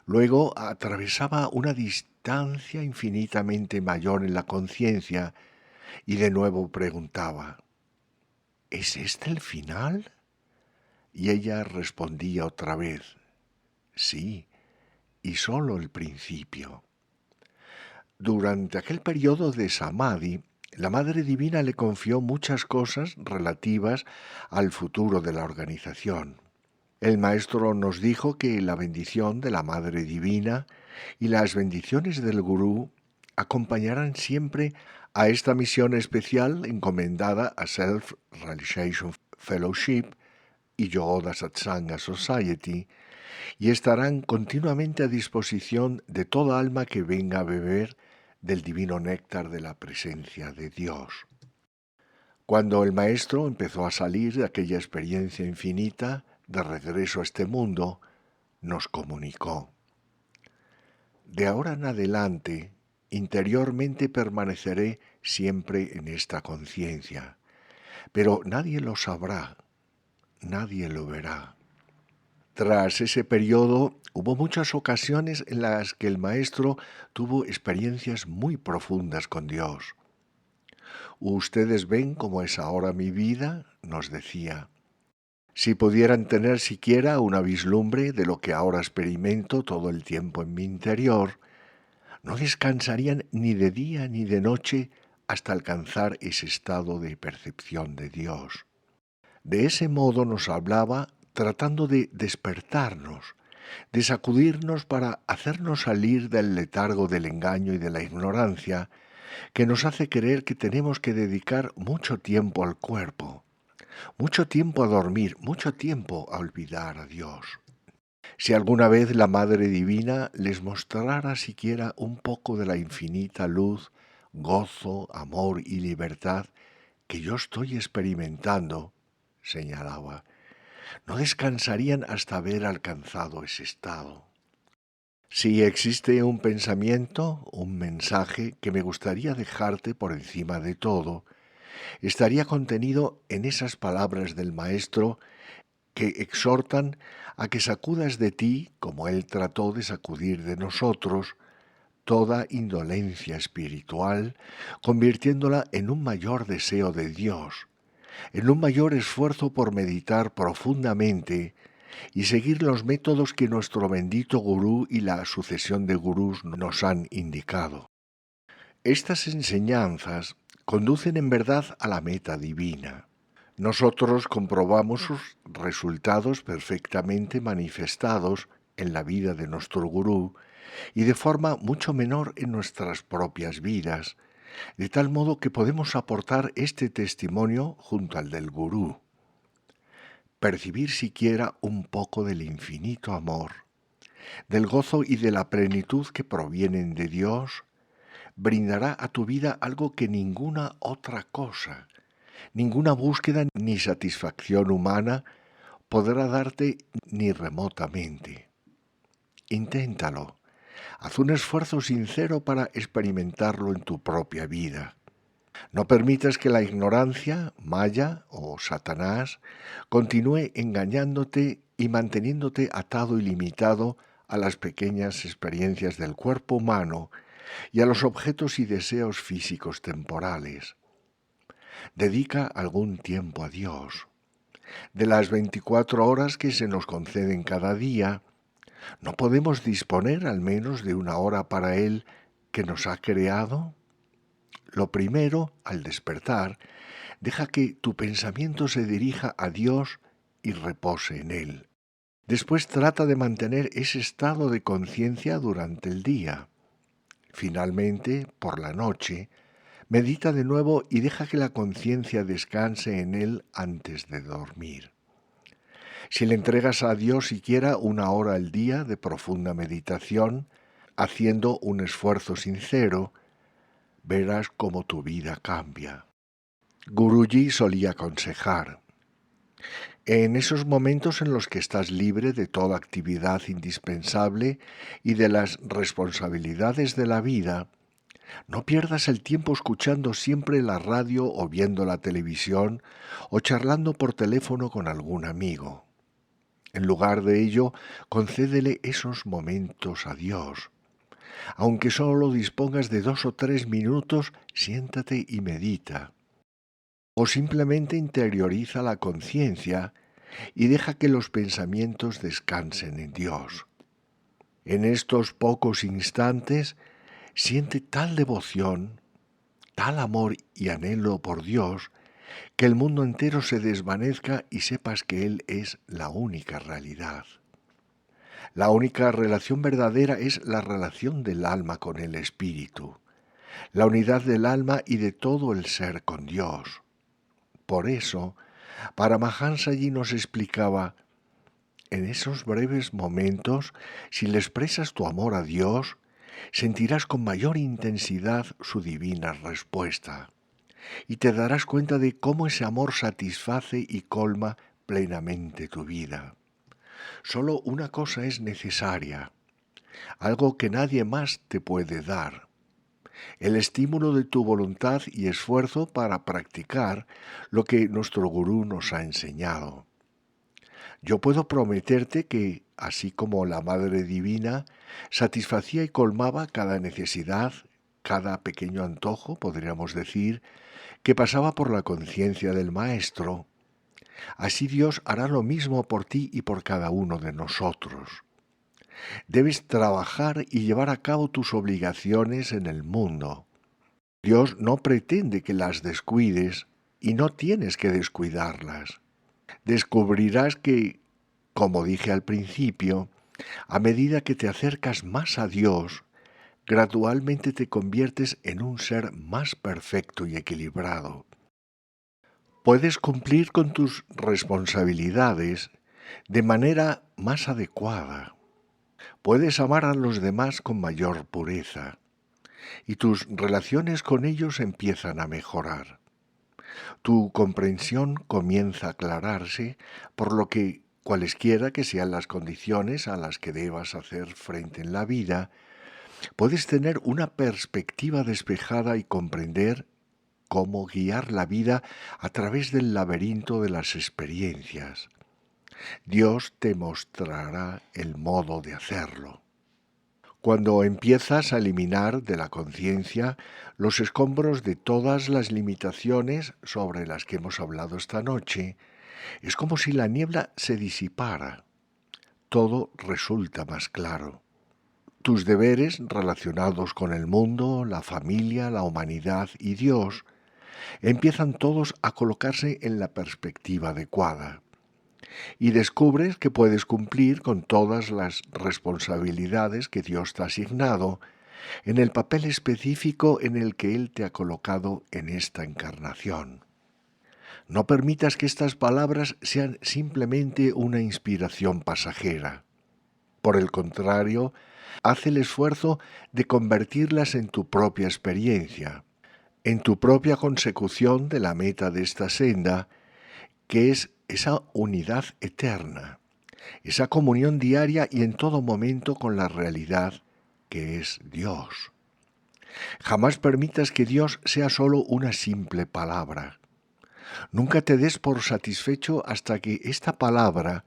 Luego atravesaba una distancia infinitamente mayor en la conciencia y de nuevo preguntaba: ¿es este el final? Y ella respondía otra vez: sí, y sólo el principio. Durante aquel periodo de samadhi, la Madre Divina le confió muchas cosas relativas al futuro de la organización. El maestro nos dijo que la bendición de la Madre Divina y las bendiciones del Gurú acompañarán siempre a esta misión especial encomendada a Self-Realization Fellowship y Yoga Satsanga Society, y estarán continuamente a disposición de toda alma que venga a beber del divino néctar de la presencia de Dios. Cuando el maestro empezó a salir de aquella experiencia infinita, de regreso a este mundo, nos comunicó: de ahora en adelante, interiormente permaneceré siempre en esta conciencia, pero nadie lo sabrá, nadie lo verá. Tras ese periodo, hubo muchas ocasiones en las que el maestro tuvo experiencias muy profundas con Dios. Ustedes ven cómo es ahora mi vida, nos decía. Si pudieran tener siquiera una vislumbre de lo que ahora experimento todo el tiempo en mi interior, no descansarían ni de día ni de noche hasta alcanzar ese estado de percepción de Dios. De ese modo nos hablaba, tratando de despertarnos, de sacudirnos para hacernos salir del letargo del engaño y de la ignorancia que nos hace creer que tenemos que dedicar mucho tiempo al cuerpo, mucho tiempo a dormir, mucho tiempo a olvidar a Dios. Si alguna vez la Madre Divina les mostrara siquiera un poco de la infinita luz, gozo, amor y libertad que yo estoy experimentando, señalaba, no descansarían hasta haber alcanzado ese estado. Si existe un pensamiento, un mensaje que me gustaría dejarte por encima de todo, estaría contenido en esas palabras del Maestro que exhortan a que sacudas de ti, como Él trató de sacudir de nosotros, toda indolencia espiritual, convirtiéndola en un mayor deseo de Dios, en un mayor esfuerzo por meditar profundamente y seguir los métodos que nuestro bendito gurú y la sucesión de gurús nos han indicado. Estas enseñanzas conducen en verdad a la meta divina. Nosotros comprobamos sus resultados perfectamente manifestados en la vida de nuestro gurú y de forma mucho menor en nuestras propias vidas, de tal modo que podemos aportar este testimonio junto al del gurú. Percibir siquiera un poco del infinito amor, del gozo y de la plenitud que provienen de Dios, brindará a tu vida algo que ninguna otra cosa, ninguna búsqueda ni satisfacción humana podrá darte ni remotamente. Inténtalo. Haz un esfuerzo sincero para experimentarlo en tu propia vida. No permitas que la ignorancia, Maya o Satanás, continúe engañándote y manteniéndote atado y limitado a las pequeñas experiencias del cuerpo humano y a los objetos y deseos físicos temporales. Dedica algún tiempo a Dios. De las 24 horas que se nos conceden cada día, ¿no podemos disponer al menos de una hora para Él que nos ha creado? Lo primero, al despertar, deja que tu pensamiento se dirija a Dios y repose en Él. Después trata de mantener ese estado de conciencia durante el día. Finalmente, por la noche, medita de nuevo y deja que la conciencia descanse en Él antes de dormir. Si le entregas a Dios siquiera una hora al día de profunda meditación, haciendo un esfuerzo sincero, verás cómo tu vida cambia. Guruji solía aconsejar: en esos momentos en los que estás libre de toda actividad indispensable y de las responsabilidades de la vida, no pierdas el tiempo escuchando siempre la radio o viendo la televisión o charlando por teléfono con algún amigo. En lugar de ello, concédele esos momentos a Dios. Aunque solo dispongas de 2 o 3 minutos, siéntate y medita. O simplemente interioriza la conciencia y deja que los pensamientos descansen en Dios. En estos pocos instantes, siente tal devoción, tal amor y anhelo por Dios, que el mundo entero se desvanezca y sepas que Él es la única realidad. La única relación verdadera es la relación del alma con el Espíritu, la unidad del alma y de todo el ser con Dios. Por eso, Paramahansaji nos explicaba: en esos breves momentos, si le expresas tu amor a Dios, sentirás con mayor intensidad su divina respuesta, y te darás cuenta de cómo ese amor satisface y colma plenamente tu vida. Solo una cosa es necesaria, algo que nadie más te puede dar: el estímulo de tu voluntad y esfuerzo para practicar lo que nuestro gurú nos ha enseñado. Yo puedo prometerte que, así como la Madre Divina satisfacía y colmaba cada necesidad, cada pequeño antojo, podríamos decir, que pasaba por la conciencia del Maestro, así Dios hará lo mismo por ti y por cada uno de nosotros. Debes trabajar y llevar a cabo tus obligaciones en el mundo. Dios no pretende que las descuides y no tienes que descuidarlas. Descubrirás que, como dije al principio, a medida que te acercas más a Dios, gradualmente te conviertes en un ser más perfecto y equilibrado. Puedes cumplir con tus responsabilidades de manera más adecuada. Puedes amar a los demás con mayor pureza y tus relaciones con ellos empiezan a mejorar. Tu comprensión comienza a aclararse, por lo que, cualesquiera que sean las condiciones a las que debas hacer frente en la vida, puedes tener una perspectiva despejada y comprender cómo guiar la vida a través del laberinto de las experiencias. Dios te mostrará el modo de hacerlo. Cuando empiezas a eliminar de la conciencia los escombros de todas las limitaciones sobre las que hemos hablado esta noche, es como si la niebla se disipara todo resulta más claro. Tus deberes relacionados con el mundo, la familia, la humanidad y Dios empiezan todos a colocarse en la perspectiva adecuada y descubres que puedes cumplir con todas las responsabilidades que Dios te ha asignado en el papel específico en el que Él te ha colocado en esta encarnación. No permitas que estas palabras sean simplemente una inspiración pasajera. Por el contrario, haz el esfuerzo de convertirlas en tu propia experiencia, en tu propia consecución de la meta de esta senda, que es esa unidad eterna, esa comunión diaria y en todo momento con la realidad que es Dios. Jamás permitas que Dios sea solo una simple palabra. Nunca te des por satisfecho hasta que esta palabra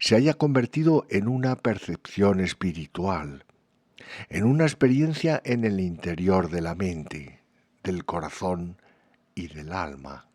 se haya convertido en una percepción espiritual, en una experiencia en el interior de la mente, del corazón y del alma.